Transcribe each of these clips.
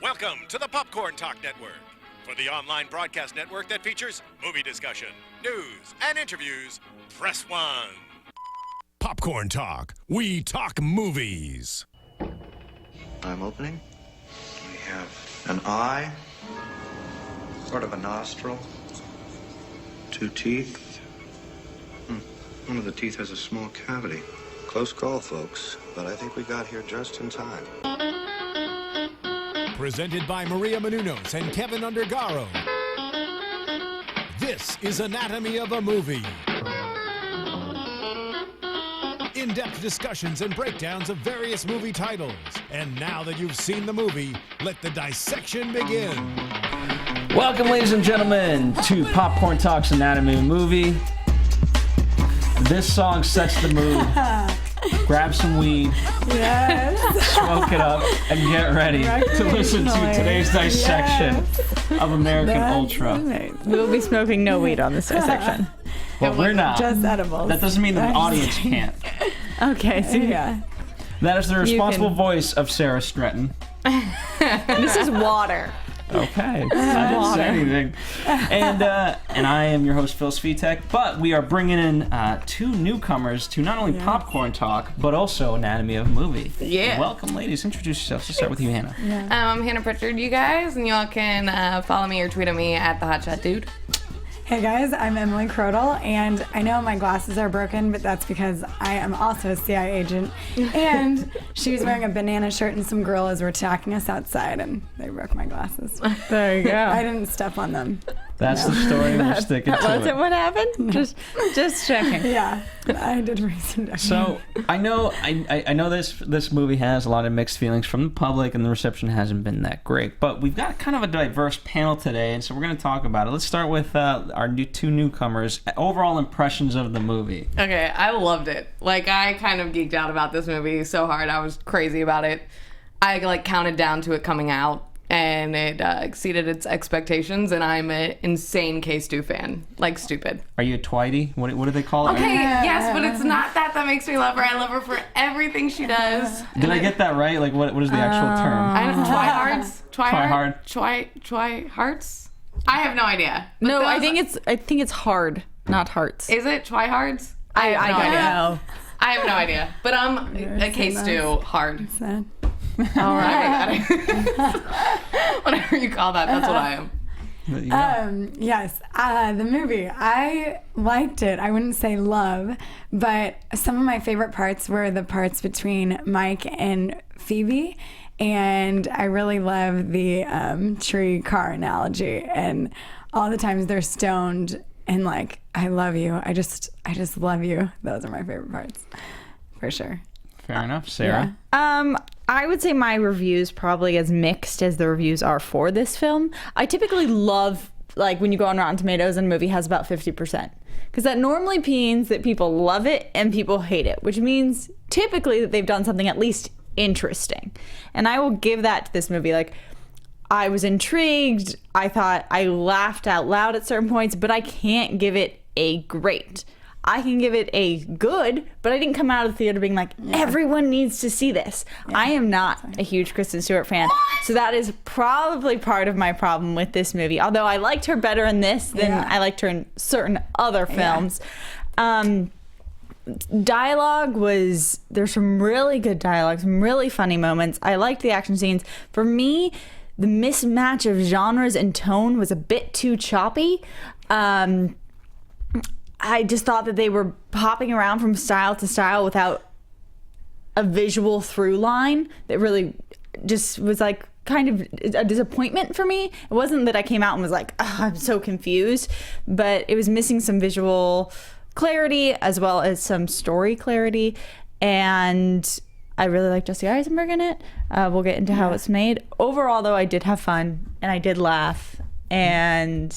Welcome to the Popcorn Talk Network, for the online broadcast network that features movie discussion, news, and interviews. Press 1. Popcorn Talk. We talk movies. I'm opening. We have an eye, sort of a nostril, 2 teeth. One of the teeth has a small cavity. Close call, folks, but I think we got here just in time. Presented by Maria Menounos and Kevin Undergaro. This is Anatomy of a Movie. In-depth discussions and breakdowns of various movie titles. And now that you've seen the movie, let the dissection begin. Welcome, ladies and gentlemen, to Popcorn Talk's Anatomy of a Movie. This song sets the mood. Grab some weed, smoke it up, and get ready to listen to today's dissection of American Ultra. We'll be smoking no weed on this dissection. Well, we're not. Just edibles. That doesn't mean the audience can't. Okay, so yeah. That is the responsible voice of Sara Stretton. This is water. Okay, I didn't say anything. And I am your host, Phil Svitek, but we are bringing in 2 newcomers to not only Popcorn Talk, but also Anatomy of a Movie. Yeah. Welcome, ladies. Introduce yourselves. Let's start with you, Hannah. Yeah. I'm Hannah Prichard, you guys, and y'all can follow me or tweet at me at the Hotshot Dude. Hey guys, I'm Emily Kraudel, and I know my glasses are broken, but that's because I am also a CIA agent. And she was wearing a banana shirt, and some gorillas were attacking us outside, and they broke my glasses. There you go. I didn't step on them. That's the story. We're sticking to it. Wasn't what happened? Just checking. Yeah, I did research. So I know this movie has a lot of mixed feelings from the public, and the reception hasn't been that great. But we've got kind of a diverse panel today, and so we're going to talk about it. Let's start with our 2 newcomers. Overall impressions of the movie. Okay, I loved it. Like, I kind of geeked out about this movie so hard. I was crazy about it. I counted down to it coming out, and it exceeded its expectations, and I'm an insane K-Stu fan. Like, stupid. Are you a Twitey? What do they call it? Okay, yes, but it's not that makes me love her. I love her for everything she does. Did I get that right? Like, what is the actual term? I don't Twihards? Twihard? Twihards? I have no idea. But No, I think it's hard, not hearts. Is it Twihards? I don't know. I have no idea. But I'm a K-Stu hard. Sad. All right. Whatever you call that, that's what I am. Yes, the movie. I liked it. I wouldn't say love, but some of my favorite parts were the parts between Mike and Phoebe. And I really love the tree car analogy, and all the times they're stoned and like, I love you. I just love you. Those are my favorite parts, for sure. Fair enough, Sarah. Yeah. I would say my reviews probably as mixed as the reviews are for this film. I typically love, like, when you go on Rotten Tomatoes and a movie has about 50%. Because that normally means that people love it and people hate it, which means typically that they've done something at least interesting. And I will give that to this movie. Like, I was intrigued. I thought I laughed out loud at certain points, but I can't give it a great. I can give it a good, but I didn't come out of the theater being like, everyone needs to see this. Yeah. I am not a huge Kristen Stewart fan. So that is probably part of my problem with this movie. Although I liked her better in this than I liked her in certain other films. Dialogue was, there's some really good dialogue, some really funny moments. I liked the action scenes. For me, the mismatch of genres and tone was a bit too choppy. I just thought that they were hopping around from style to style without a visual through line that really just was like kind of a disappointment for me. It wasn't that I came out and was like, oh, I'm so confused, but it was missing some visual clarity as well as some story clarity. And I really like Jesse Eisenberg in it. We'll get into how it's made. Overall, though, I did have fun and I did laugh, and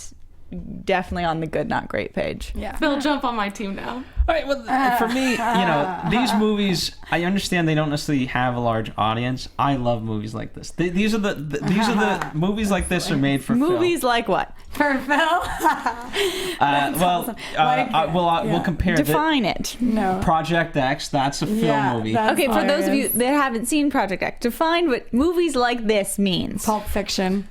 definitely on the good, not great page. Yeah. Phil, jump on my team now. All right, well, for me, these movies, I understand they don't necessarily have a large audience. I love movies like this. These are the movies like this are made for Movies Phil. like what? For Phil? We'll compare. Define it. No. Project X, that's a Phil movie. Okay, for those of you that haven't seen Project X, define what movies like this means. Pulp Fiction.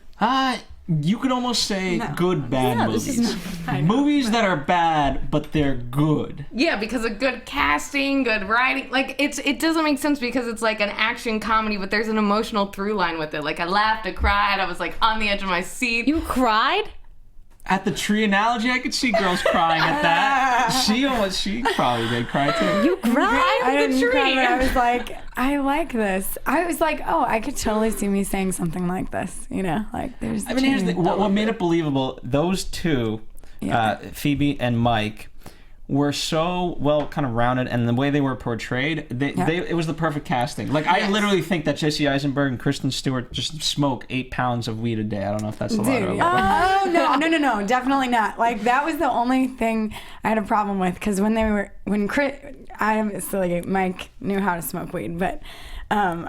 You could almost say good, bad Yeah, movies. this is Movies that are bad, but they're good. Yeah, because of good casting, good writing. Like, it doesn't make sense because it's like an action comedy, but there's an emotional through line with it. Like, I laughed, I cried, I was like on the edge of my seat. You cried? At the tree analogy, I could see girls crying at that. She probably did cry too. You cried? I with a didn't tree. cry, but I was like, I like this. I was like, oh, I could totally see me saying something like this. You know, like there's. I mean, here's what made it believable. Those two, Phoebe and Mike, were so well kind of rounded, and the way they were portrayed, it was the perfect casting. Like, I literally think that Jesse Eisenberg and Kristen Stewart just smoke 8 pounds of weed a day. I don't know if that's a lot or a little. No, definitely not. Like, that was the only thing I had a problem with, because obviously Mike knew how to smoke weed, but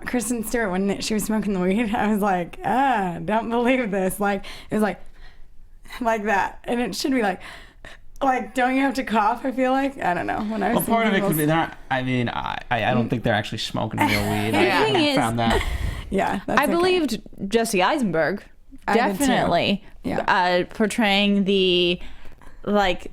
Kristen Stewart, when she was smoking the weed, I was like, don't believe this. Like, it was like that, and it should be like, don't you have to cough? I feel like, I don't know. When I was part of it could be that. I mean, I don't think they're actually smoking real weed. The thing is, found that. Yeah, I believed Jesse Eisenberg definitely portraying the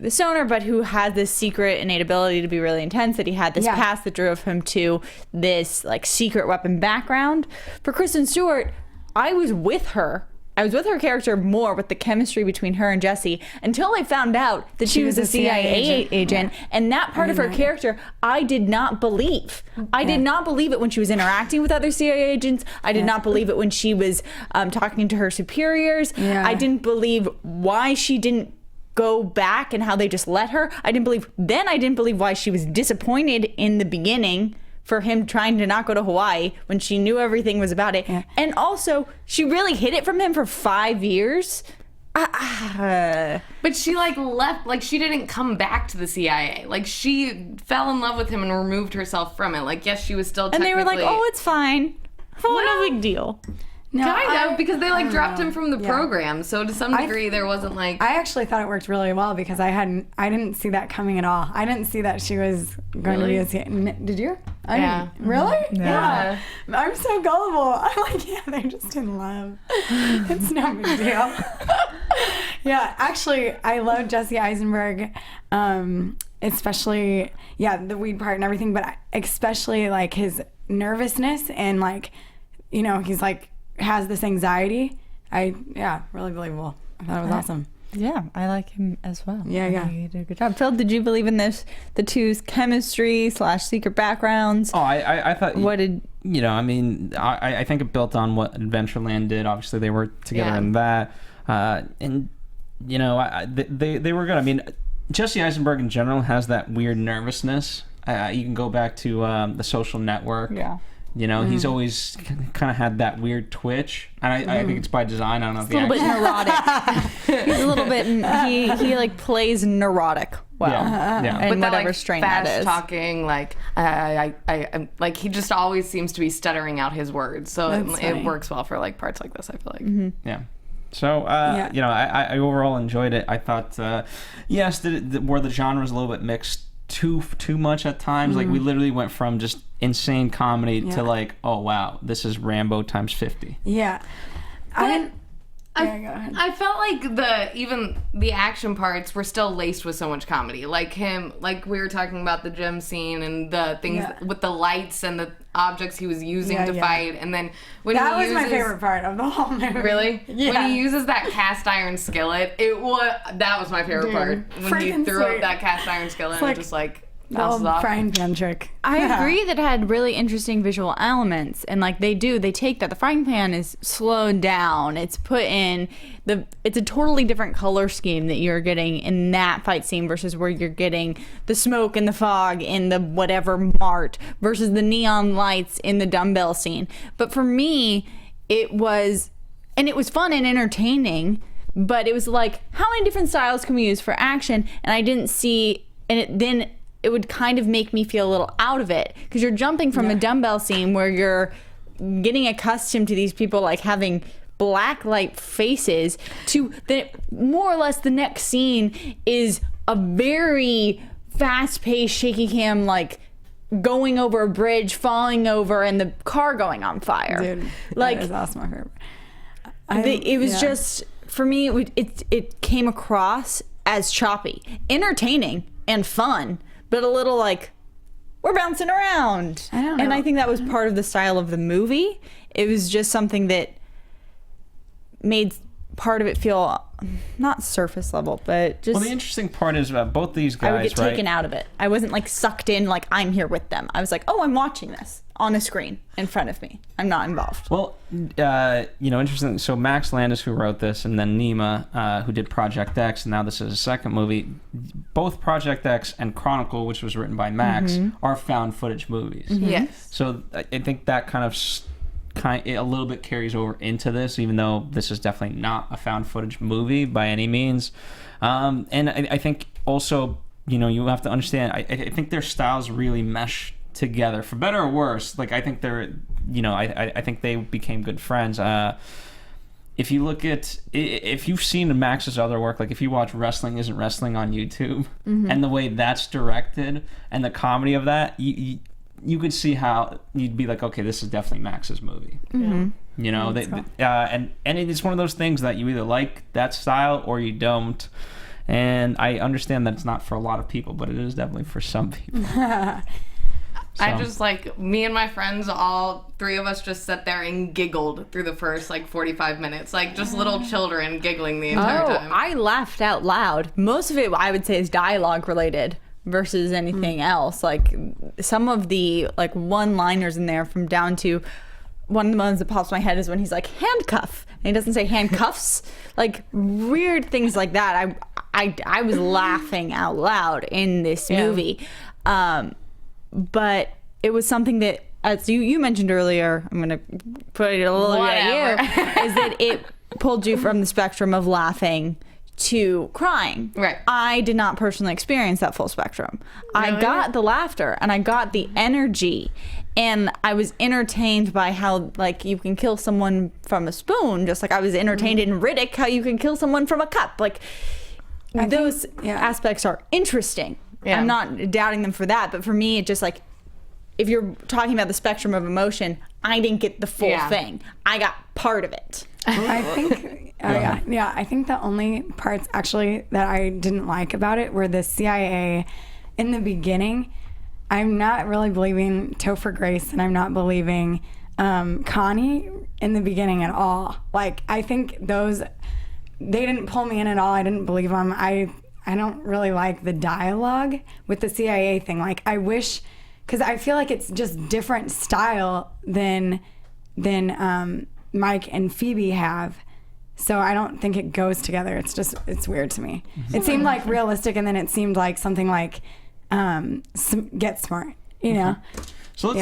stoner, but who had this secret innate ability to be really intense, that he had this past that drove him to this secret weapon background. For Kristen Stewart, I was with her character more with the chemistry between her and Jesse until I found out that she was a CIA agent. And that part of her character, I did not believe. I did not believe it when she was interacting with other CIA agents. I did not believe it when she was talking to her superiors. I didn't believe why she didn't go back and how they just let her. I didn't believe why she was disappointed in the beginning for him trying to not go to Hawaii when she knew everything was about it. And also, she really hid it from him for 5 years. But she left, she didn't come back to the CIA. She fell in love with him and removed herself from it. Yes, she was still and technically... they were like, oh, it's fine. No big deal. No, kind of, because they dropped him from the program. So to some degree, there wasn't I actually thought it worked really well, because I didn't see that coming at all. I didn't see that she was going to be a CIA. Did you? Really? Yeah. I'm so gullible. I'm like, yeah, they're just in love. It's no big deal. Yeah, actually, I love Jesse Eisenberg, especially the weed part and everything, but especially his nervousness and he's has this anxiety. Really believable. I thought it was awesome. Yeah, I like him as well. Yeah. He did a good job. Phil, did you believe in the two's chemistry / secret backgrounds? Oh, I thought. What did I mean, I think it built on what Adventureland did. Obviously, they were together in that, and they were good. I mean, Jesse Eisenberg in general has that weird nervousness. You can go back to The Social Network. Yeah. He's always kind of had that weird twitch, and I think it's by design. I don't know if he's a little bit neurotic. He's a little bit. He plays neurotic well. Yeah. And but whatever strain that is. Fast talking, I he just always seems to be stuttering out his words, so it works well for parts like this. I feel like. Mm-hmm. Yeah. So, I overall enjoyed it. I thought, yes, were the genres a little bit mixed too much at times. We literally went from just insane comedy to oh wow, this is Rambo times 50. Yeah. Go ahead. I felt like even the action parts were still laced with so much comedy. We were talking about the gym scene and the things with the lights and the objects he was using to fight, and then when that was my favorite part of the whole movie. Really? Yeah. When he uses that cast iron skillet, that was my favorite part. When he threw up that cast iron skillet, and just frying pan trick. I agree that it had really interesting visual elements, and they take that. The frying pan is slowed down. It's put in it's a totally different color scheme that you're getting in that fight scene versus where you're getting the smoke and the fog in the whatever mart versus the neon lights in the dumbbell scene. But for me, it was fun and entertaining, but it was like, how many different styles can we use for action? And I didn't see, and then it would kind of make me feel a little out of it, because you're jumping from a dumbbell scene where you're getting accustomed to these people like having black light faces to more or less the next scene is a very fast-paced shaky cam, like going over a bridge, falling over, and the car going on fire. Dude, like, that is awesome. My favorite. It was just, for me, it came across as choppy, entertaining and fun, but a little like, we're bouncing around. I don't know. And I think that was part of the style of the movie. It was just something that made part of it feel not surface level, but just... Well, the interesting part is about both these guys, I would get taken out of it. I wasn't like sucked in like I'm here with them. I was like, oh, I'm watching this on a screen in front of me. I'm not involved. Well, interesting. So Max Landis, who wrote this, and then Nima, who did Project X, and now this is a second movie. Both Project X and Chronicle, which was written by Max, are found footage movies. Yes. So I think that kind of a little bit carries over into this, even though this is definitely not a found footage movie by any means. And I think also, you have to understand, I think their styles really mesh together, for better or worse. Like, I think they're, I think they became good friends. If you look at, if you've seen Max's other work, like if you watch Wrestling Isn't Wrestling on YouTube, and the way that's directed and the comedy of that, you could see how you'd be like, okay, this is definitely Max's movie. And it's one of those things that you either like that style or you don't. And I understand that it's not for a lot of people, but it is definitely for some people. I just, like, me and my friends, all three of us just sat there and giggled through the first, 45 minutes. Like, just little children giggling the entire time. I laughed out loud. Most of it, I would say, is dialogue related versus anything else. Like, some of the, one-liners in there, from down to one of the ones that pops in my head is when he's like, handcuff. And he doesn't say handcuffs. Like, weird things like that. I was laughing out loud in this movie. But it was something that, as you mentioned earlier, I'm going to put it a little bit here, is that it pulled you from the spectrum of laughing to crying. Right. I did not personally experience that full spectrum. Really? I got the laughter and I got the energy, and I was entertained by how, you can kill someone from a spoon, just like I was entertained in Riddick, how you can kill someone from a cup. Those aspects are interesting. Yeah. I'm not doubting them for that, but for me, it just if you're talking about the spectrum of emotion, I didn't get the full thing. I got part of it. I think, I think the only parts actually that I didn't like about it were the CIA in the beginning. I'm not really believing Topher Grace, and I'm not believing Connie in the beginning at all. I think they didn't pull me in at all. I didn't believe them. I don't really like the dialogue with the CIA thing. I wish, because I feel like it's just different style than Mike and Phoebe have. So I don't think it goes together. It's weird to me. It seemed realistic, and then it seemed like something like Get Smart, So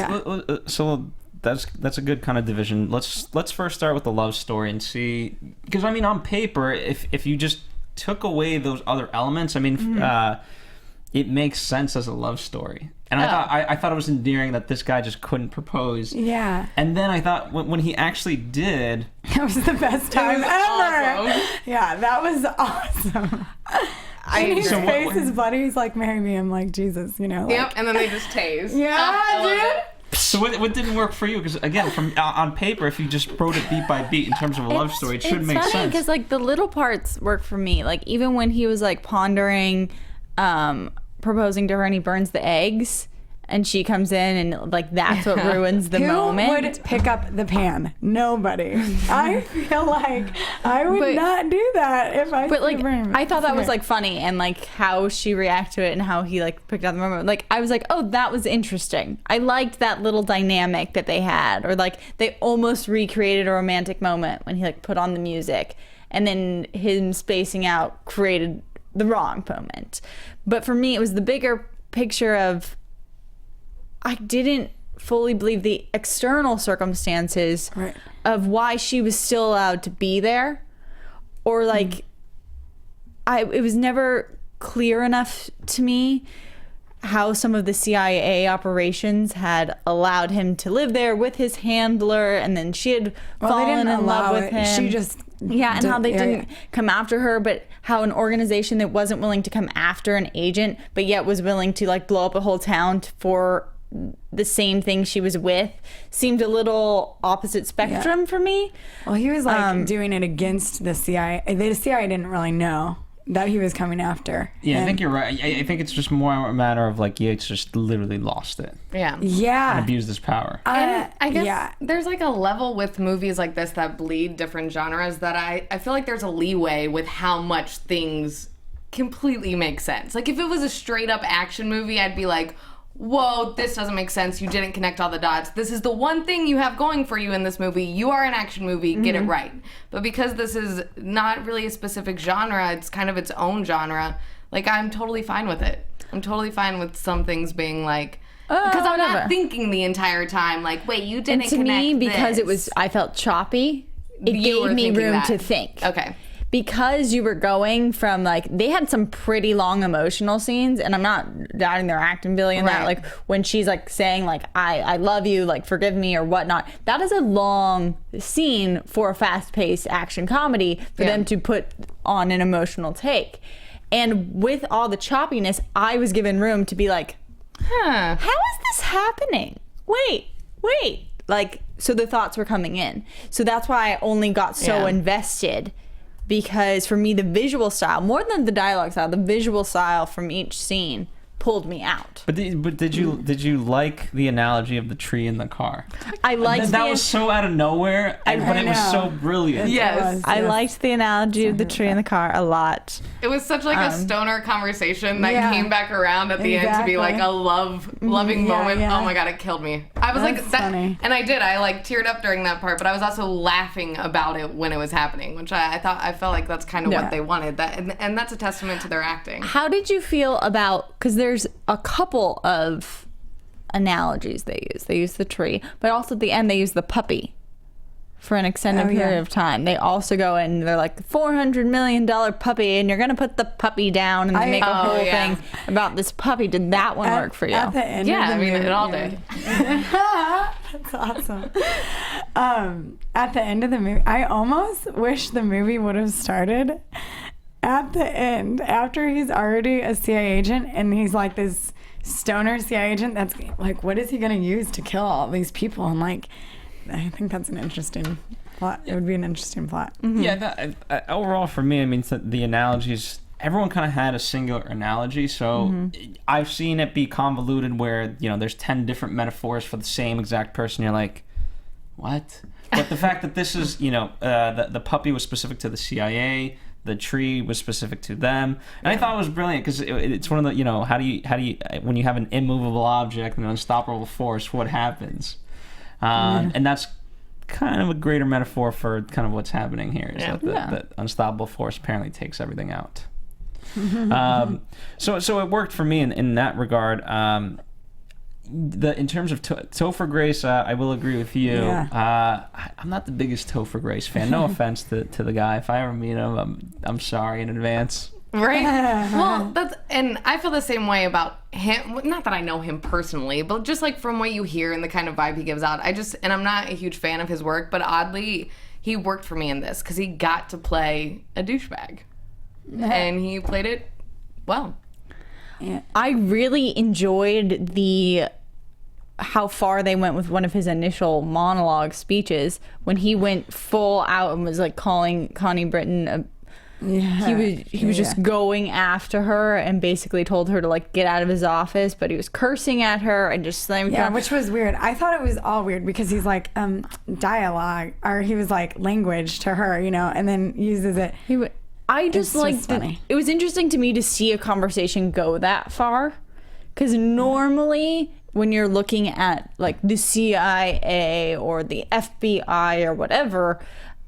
so that's a good kind of division. Let's first start with the love story and see, because on paper, if you just took away those other elements, it makes sense as a love story. And I thought it was endearing that this guy just couldn't propose. Yeah. And then I thought when he actually did, that was the best time ever. Awesome. Yeah, that was awesome. His face is bloody. He's like, marry me. I'm like, Jesus, Yep, and then they just tase. Yeah, dude. So what didn't work for you? Because again, from on paper, if you just wrote it beat by beat in terms of a love story, it should make sense. It's funny because the little parts work for me. Even when he was pondering, proposing to her, and he burns the eggs, and she comes in, and that's what ruins the moment. Who would pick up the pan? Nobody. I feel like I would not do that if I. But I thought that was funny, and how she reacted to it, and how he picked up the moment. I was like, oh, that was interesting. I liked that little dynamic that they had, or they almost recreated a romantic moment when he put on the music, and then him spacing out created the wrong moment. But for me, it was the bigger picture of, I didn't fully believe the external circumstances of why she was still allowed to be there, or like it was never clear enough to me how some of the CIA operations had allowed him to live there with his handler, and then she had fallen in love with him. She just and how they didn't come after her, but how an organization that wasn't willing to come after an agent, but yet was willing to like blow up a whole town for the same thing she was with, seemed a little opposite spectrum for me. Well, he was like doing it against the CIA. The CIA didn't really know that he was coming after. Yeah, I think you're right. I think it's just more a matter of like Yates just literally lost it. Yeah. And abused his power. And I guess there's like a level with movies like this that bleed different genres that I feel like there's a leeway with how much things completely make sense. Like if it was a straight up action movie, I'd be like, whoa, this doesn't make sense. You didn't connect all the dots. This is the one thing you have going for you in this movie. You are an action movie. Get it right. But because this is not really a specific genre, it's kind of its own genre, like I'm totally fine with it. I'm totally fine with some things being like, because I'm not thinking the entire time, like, wait, you didn't connect me, because this. I felt choppy, it gave me room to think. Okay. Because you were going from like, they had some pretty long emotional scenes, and I'm not doubting their acting ability in that. Like when she's like saying like, I love you, like forgive me or whatnot. That is a long scene for a fast-paced action comedy for them to put on an emotional take. And with all the choppiness, I was given room to be like, how is this happening? Wait. Like, so the thoughts were coming in. So that's why I only got so invested. Because for me, the visual style, more than the dialogue style, the visual style from each scene pulled me out. But did you like the analogy of the tree in the car? I liked that was so out of nowhere, but it was so brilliant. Yes. I liked the analogy of the tree in the car a lot. It was such like a stoner conversation that came back around at the end to be like a loving moment. Oh my god, it killed me. I was That's like that, funny. and I did. I like teared up during that part, but I was also laughing about it when it was happening, which I felt like that's kind of what they wanted. That and that's a testament to their acting. How did you feel about, because there's a couple of analogies they use. They use the tree, but also at the end they use the puppy for an extended period of time. They also go in, they're like, $400 million puppy, and you're going to put the puppy down, and they make a whole thing about this puppy. Did that one work for you? At the end Yeah, of the I mean, movie, it all did. That's awesome. At the end of the movie, I almost wish the movie would have started at the end, after he's already a CIA agent, and he's like this stoner CIA agent that's like, what is he going to use to kill all these people? And like, I think that's an interesting plot. It would be an interesting plot. Mm-hmm. Yeah, overall for me, I mean, the analogies, everyone kind of had a singular analogy, so I've seen it be convoluted where, there's 10 different metaphors for the same exact person. You're like, what? But the fact that this is, the puppy was specific to the CIA, the tree was specific to them, and I thought it was brilliant because it's one of the, how do you when you have an immovable object and an unstoppable force, what happens? And that's kind of a greater metaphor for kind of what's happening here. Is that the unstoppable force apparently takes everything out. So it worked for me in that regard. In terms of Topher Grace, I will agree with you. I'm not the biggest Topher Grace fan. No offense to the guy. If I ever meet him, I'm sorry in advance. Right? Well, and I feel the same way about him. Not that I know him personally, but just like from what you hear and the kind of vibe he gives out. And I'm not a huge fan of his work, but oddly, he worked for me in this because he got to play a douchebag. And he played it well. Yeah. I really enjoyed how far they went with one of his initial monologue speeches when he went full out and was like calling Connie Britton he was just going after her and basically told her to like get out of his office, but he was cursing at her and just slamming her. Which was weird. I thought it was all weird because he's like dialogue, or he was like language to her, and then uses it. I just liked it. It was interesting to me to see a conversation go that far, because normally when you're looking at like the CIA or the FBI or whatever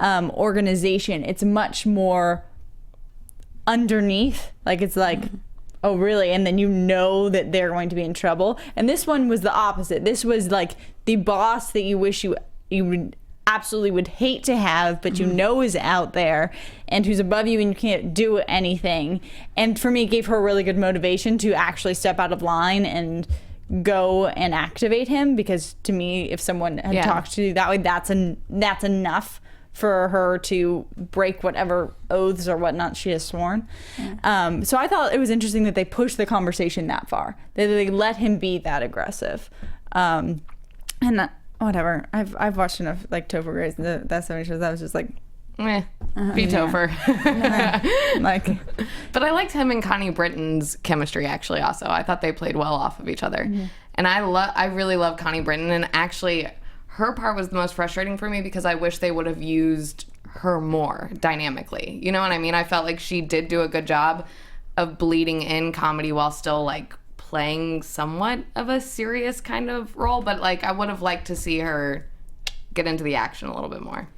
organization, it's much more underneath. Like it's like, oh really? And then that they're going to be in trouble. And this one was the opposite. This was like the boss that you wish you would absolutely would hate to have, but you know is out there, and who's above you and you can't do anything. And for me, it gave her a really good motivation to actually step out of line and go and activate him, because to me, if someone had talked to you that way, that's enough for her to break whatever oaths or whatnot she has sworn. So I thought it was interesting that they pushed the conversation that far, that they let him be that aggressive. And whatever, I've watched enough like Topher Grace and that 70 shows. I was just like, be Topher. like, but I liked him and Connie Britton's chemistry actually. Also, I thought they played well off of each other, and I really love Connie Britton, and actually her part was the most frustrating for me because I wish they would have used her more dynamically. You know what I mean? I felt like she did do a good job of bleeding in comedy while still like playing somewhat of a serious kind of role, but like I would have liked to see her get into the action a little bit more.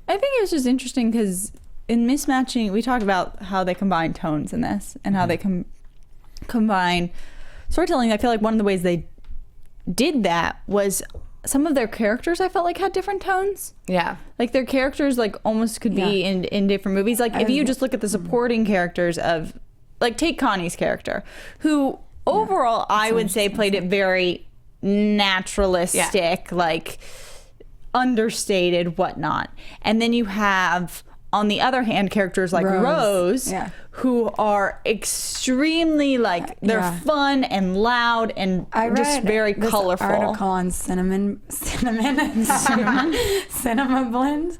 I think it was just interesting because in Mismatching, we talked about how they combine tones in this and how they combine storytelling. I feel like one of the ways they did that was some of their characters I felt like had different tones. Yeah. Like their characters like almost could be in different movies. Like if you just look at the supporting characters of, like take Connie's character, who overall I would say played it very naturalistic, like understated, whatnot. And then you have, on the other hand, characters like Rose who are extremely like, they're fun and loud and just very this colorful. Article on cinema blends.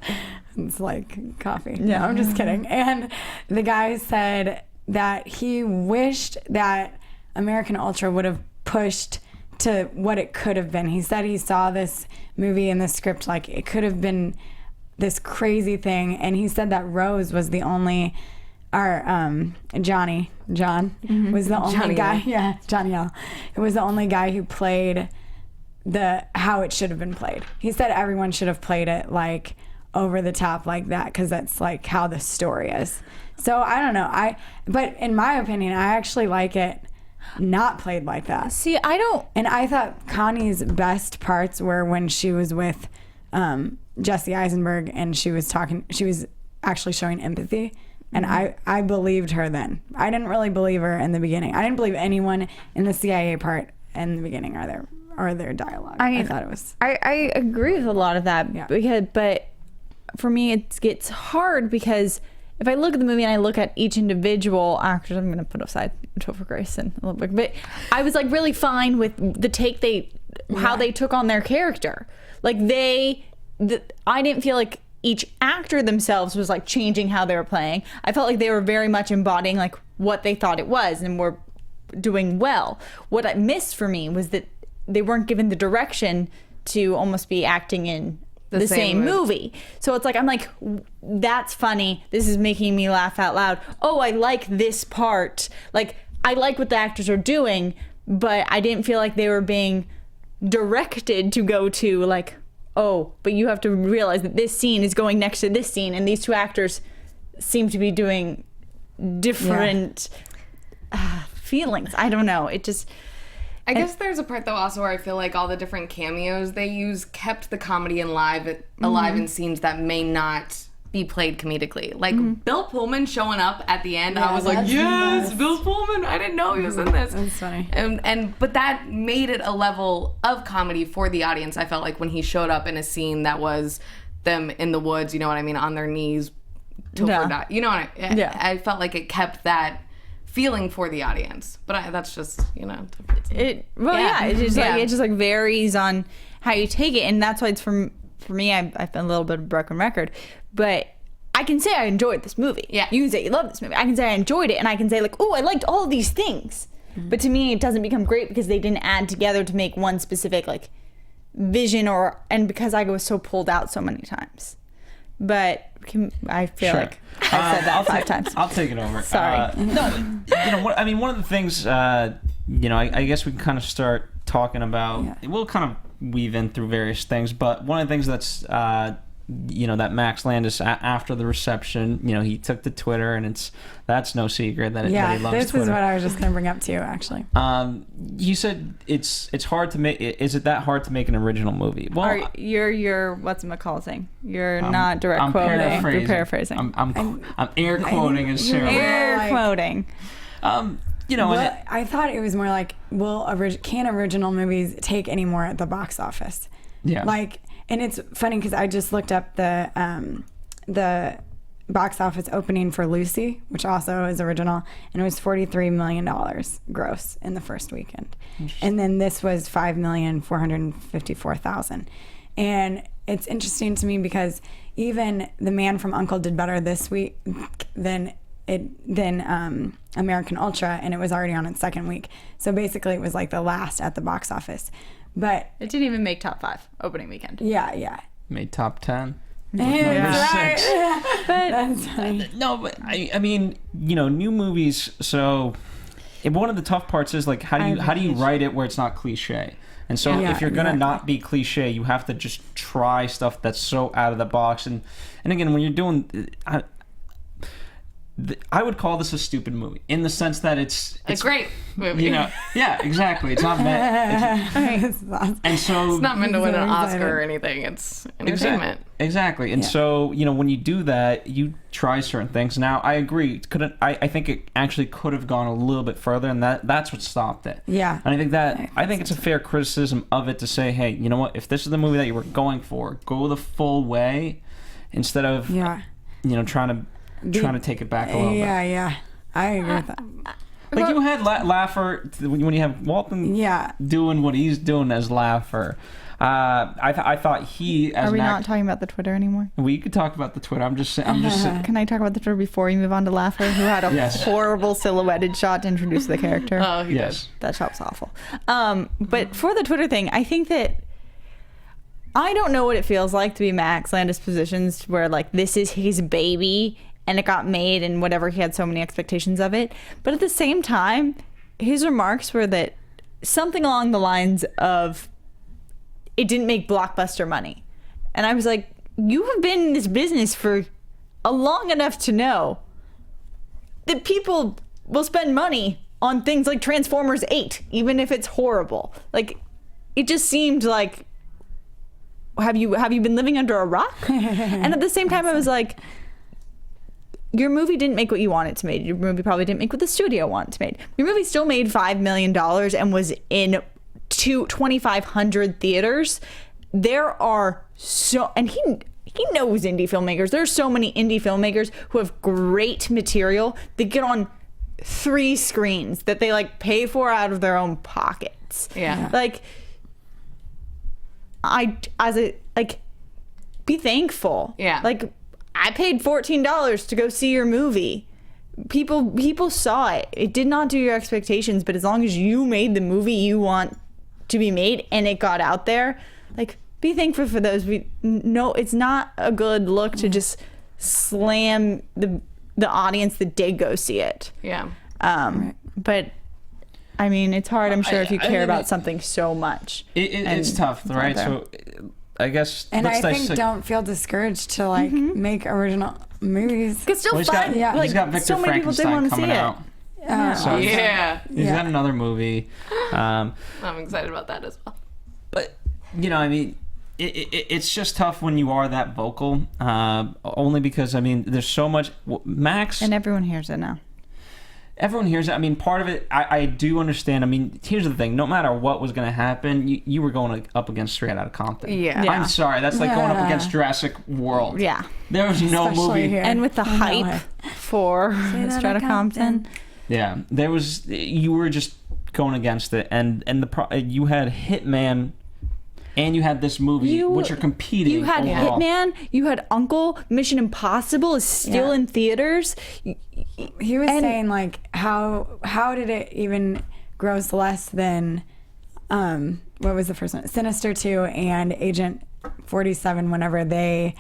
It's like coffee. No, I'm just kidding. And the guy said that he wished that American Ultra would have pushed to what it could have been. He said he saw this movie in the script like it could have been this crazy thing, and he said that Rose was the only, John was the only guy. Johnny L. It was the only guy who played how it should have been played. He said everyone should have played it like over the top like that because that's like how the story is. So I don't know. But in my opinion, I actually like it not played like that. See, I don't. And I thought Connie's best parts were when she was with Jesse Eisenberg and she was actually showing empathy. And I believed her then. I didn't really believe her in the beginning. I didn't believe anyone in the CIA part in the beginning or their dialogue. I thought it was. I agree with a lot of that, but for me it gets hard because if I look at the movie and I look at each individual actors, I'm going to put aside Topher Grace and a little bit, but I was like really fine with the take how they took on their character. Like I didn't feel like each actor themselves was like changing how they were playing. I felt like they were very much embodying like what they thought it was and were doing well. What I missed for me was that they weren't given the direction to almost be acting in the same movie. So it's like, I'm like, that's funny. This is making me laugh out loud. Oh, I like this part. Like, I like what the actors are doing, but I didn't feel like they were being directed to go to like, oh, but you have to realize that this scene is going next to this scene, and these two actors seem to be doing different feelings. I don't know. It just... I guess there's a part though also where I feel like all the different cameos they use kept the comedy alive in scenes that may not be played comedically. Like Bill Pullman showing up at the end, I was like, yes, Bill Pullman. I didn't know he was in this. That's funny. But that made it a level of comedy for the audience. I felt like when he showed up in a scene that was them in the woods, you know what I mean, on their knees, you know what I felt like it kept that feeling for the audience, but that's just it just like varies on how you take it, and that's why it's for me. I've been a little bit of a broken record, but I can say I enjoyed this movie. Yeah, you can say you love this movie. I can say I enjoyed it, and I can say like, oh, I liked all of these things. But to me, it doesn't become great because they didn't add together to make one specific like vision, and because I was so pulled out so many times. But I feel like I said that 5 times. I'll take it over. Sorry. One of the things, I guess we can kind of start talking about. We'll kind of weave in through various things, but one of the things that's that Max Landis after the reception, he took to Twitter, and that's no secret that he loves Twitter. This is what I was just going to bring up to you, actually. You said it's hard to make. Is it that hard to make an original movie? Well, you're what's McCall saying? You're not direct quoting. You're paraphrasing. I'm air quoting as Sarah. Air quoting. I thought it was more like, can original movies take any more at the box office? Yeah. And it's funny because I just looked up the box office opening for Lucy, which also is original, and it was $43 million gross in the first weekend. And then this was $5,454,000. And it's interesting to me because even The Man from U.N.C.L.E. did better this week than American Ultra, and it was already on its second week. So basically it was like the last at the box office. But it didn't even make top 5 opening weekend. Yeah. Made top 10. Number 6. That's funny. No, but I mean, new movies. So, one of the tough parts is how do you write it where it's not cliche? And so, if you're gonna not be cliche, you have to just try stuff that's so out of the box. And again, when you're doing, I would call this a stupid movie in the sense that it's a great movie. Yeah, exactly. It's not meant. And so it's not meant to win an Oscar or anything. It's entertainment. Exactly. And so when you do that, you try certain things. Now I agree. I think it actually could have gone a little bit further, and that's what stopped it. Yeah. And I think it's a fair criticism of it to say, hey, you know what? If this is the movie that you were going for, go the full way instead of trying to take it back a little bit. Yeah. I agree with that. You had Laugher when you have Walton doing what he's doing as Laugher. I thought he as Are we not talking about the Twitter anymore? We could talk about the Twitter. I'm just saying. Can I talk about the Twitter before you move on to Laugher, who had a horrible silhouetted shot to introduce the character? Oh, yes. That shot was awful. But for the Twitter thing, I think that I don't know what it feels like to be Max Landis' positions where this is his baby and it got made and whatever, he had so many expectations of it. But at the same time, his remarks were that something along the lines of, it didn't make blockbuster money. And I was like, you have been in this business for long enough to know that people will spend money on things like Transformers 8, even if it's horrible. It just seemed like, have you been living under a rock? And at the same time, I was like, your movie didn't make what you wanted to make. Your movie probably didn't make what the studio wanted to make. Your movie still made $5 million and was in 2,500 theaters. There are and he knows indie filmmakers. There's so many indie filmmakers who have great material that get on 3 screens that they pay for out of their own pockets. Yeah. Be thankful. Yeah. I paid $14 to go see your movie. People saw it. It did not do your expectations, but as long as you made the movie you want to be made and it got out there, be thankful for those. No, it's not a good look to just slam the audience that did go see it. Yeah. But I mean, it's hard, I'm sure, if you care about something so much. It's tough, right? So I guess. And I think don't feel discouraged to make original movies. It's still fun. He's got Victor so many people did want to see out. He's got another movie. I'm excited about that as well. But I mean, it's just tough when you are that vocal. Only because there's so much Max, and everyone hears it now. Everyone hears it. I mean, part of it, I do understand. I mean, here's the thing. No matter what was going to happen, you were going up against Straight Outta Compton. Yeah. I'm sorry. That's like going up against Jurassic World. Yeah. There was no movie. Here. And with the hype for Straight Outta Compton. Yeah. You were just going against it. And you had Hitman and you had this movie, which are competing. You had overall. Hitman, you had Uncle, Mission Impossible is still in theaters. He was saying how did it even gross less than what was the first one? Sinister 2 and Agent 47 whenever they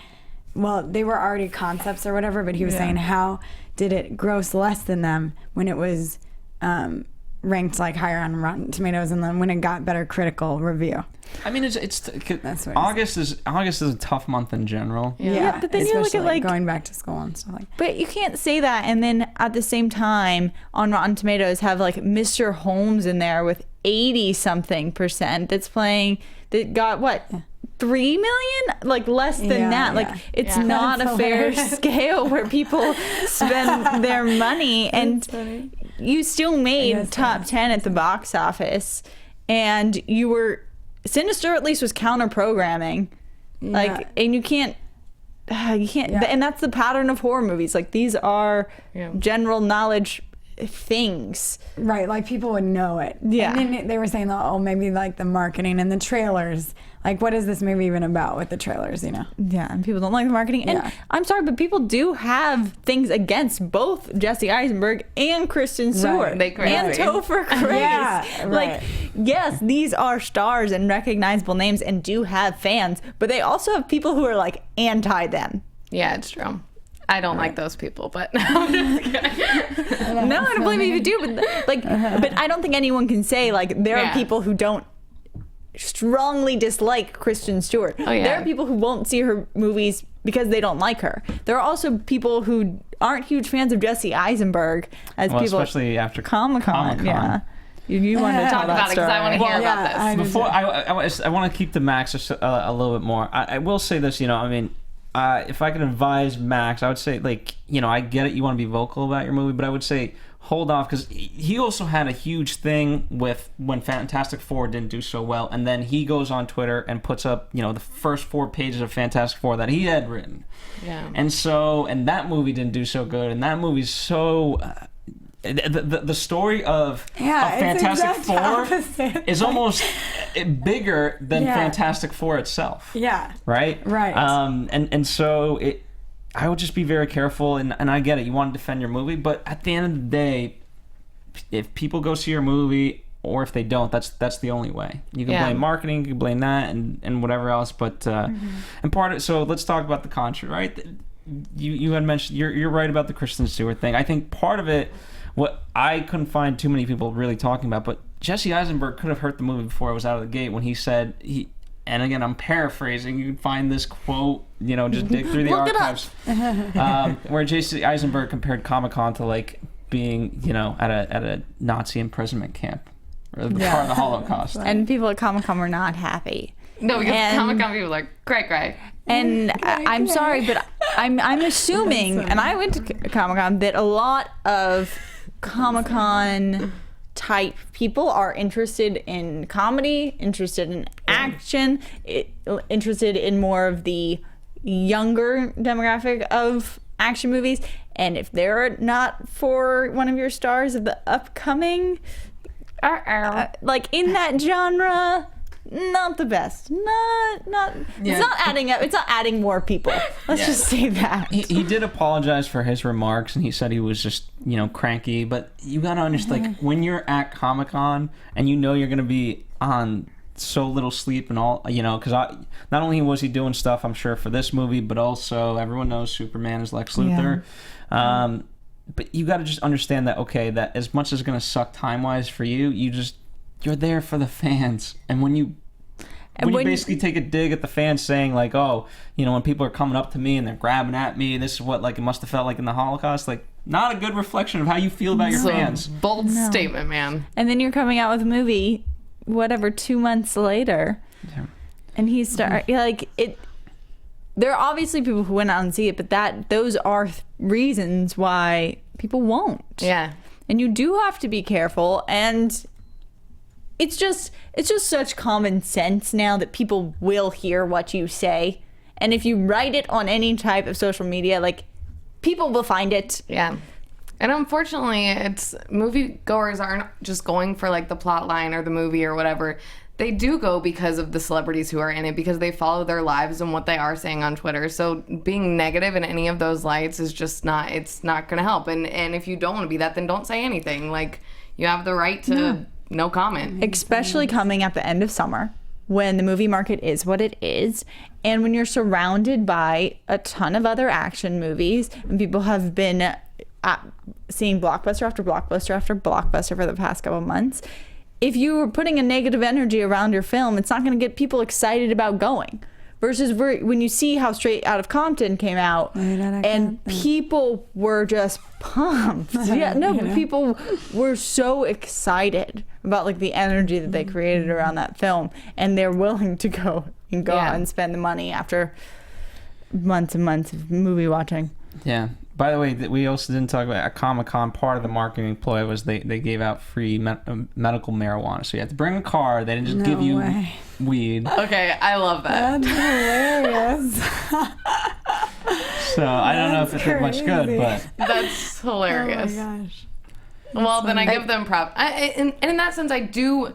were already concepts or whatever, but he was saying how did it gross less than them when it was ranked higher on Rotten Tomatoes and then when it got better critical review. I mean, it's That's what August is a tough month in general. Yeah, but then you look at especially like going back to school and stuff like. But you can't say that and then at the same time on Rotten Tomatoes have like Mr. Holmes in there with 80-something% that's playing that got what? 3 million? Like less than that. Like it's not That's a fair hilarious. scale where people spend their money, and you still made top 10 at the box office, and you were Sinister at least was counter programming. Like, and you can't and that's the pattern of horror movies. Like these are general knowledge things, Right, like people would know it. Yeah. And then they were saying, oh, maybe like the marketing and the trailers. Like, what is this movie even about with the trailers, you know? Yeah, and people don't like the marketing. And I'm sorry, but people do have things against both Jesse Eisenberg and Kristen Stewart They crazy. and Topher Grace. Yeah, Like, right. yes, these are stars and recognizable names and do have fans, but they also have people who are like anti them. Yeah, it's true. I don't like those people, but I'm just kidding. No, I don't blame you if you do, but like, but I don't think anyone can say like there are people who don't strongly dislike Kristen Stewart. Oh, yeah. There are people who won't see her movies because they don't like her. There are also people who aren't huge fans of Jesse Eisenberg, as people especially after Comic-Con. Yeah, you wanted to Talk about it because I want to hear about this. Before I want to keep the Max a little bit more. I will say this, you know, I mean, if I could advise Max, I would say, like, you know, I get it, you want to be vocal about your movie, but I would say hold off, because he also had a huge thing with when Fantastic Four didn't do so well, and then he goes on Twitter and puts up, you know, the first 4 pages of Fantastic Four that he had written. Yeah. And so, and that movie didn't do so good, and that movie's so... The story of Fantastic Four is almost bigger than Fantastic Four itself. Yeah. Right? Right. And so I would just be very careful, and I get it, you want to defend your movie, but at the end of the day, if people go see your movie, or if they don't, that's the only way. You can blame marketing, you can blame that, and whatever else, but and part of, so let's talk about the Contra, right? You had mentioned, you're right about the Kristen Stewart thing. I think part of it, what I couldn't find too many people really talking about, but Jesse Eisenberg could have hurt the movie before it was out of the gate when he said, and again, I'm paraphrasing, you can find this quote, you know, just dig through the archives, where Jesse Eisenberg compared Comic-Con to like being, you know, at a Nazi imprisonment camp, or part of the Holocaust. And people at Comic-Con were not happy. No, because Comic-Con people are like, great. And I'm sorry, but I'm assuming, and I went to Comic-Con, that a lot of Comic-Con type people are interested in comedy, interested in action, interested in more of the younger demographic of action movies. And if they're not for one of your stars of the upcoming, like in that genre, not the best. Not. It's not adding up. It's not adding more people. Let's just say that. He did apologize for his remarks, and he said he was just, you know, cranky. But you gotta understand, like, when you're at Comic-Con and you know you're gonna be on so little sleep and all, you know, because not only was he doing stuff, I'm sure, for this movie, but also everyone knows Superman is Lex Luthor. Yeah. But you gotta just understand that, okay, that as much as it's gonna suck time-wise for you, you're there for the fans. And when you basically take a dig at the fans saying like, oh, you know, when people are coming up to me and they're grabbing at me, this is what like it must have felt like in the Holocaust, like not a good reflection of how you feel about your fans. Bold statement, man. And then you're coming out with a movie, whatever, 2 months later. Yeah. And he's like it. There are obviously people who went out and see it, but those are reasons why people won't. Yeah. And you do have to be careful, and it's just such common sense now that people will hear what you say. And if you write it on any type of social media, like, people will find it. Yeah. And unfortunately, it's moviegoers aren't just going for like the plot line or the movie or whatever. They do go because of the celebrities who are in it, because they follow their lives and what they are saying on Twitter. So being negative in any of those lights is just not going to help. And if you don't want to be that, then don't say anything. Like, you have the right to no comment. Especially coming at the end of summer, when the movie market is what it is, and when you're surrounded by a ton of other action movies, and people have been seeing blockbuster after blockbuster after blockbuster for the past couple months. if you were putting a negative energy around your film, it's not going to get people excited about going. Versus when you see how Straight Outta Compton came out, and people were just pumped. People were so excited about like the energy that they created around that film, and they're willing to go out and spend the money after months and months of movie watching. Yeah. By the way, we also didn't talk about at Comic-Con. Part of the marketing ploy was they gave out free medical marijuana. So you had to bring a car. They didn't just give you weed. Okay, I love that. That's hilarious. So I don't know if it did much good, but That's hilarious. Oh my gosh. Well, then I give them props. And in that sense, I do,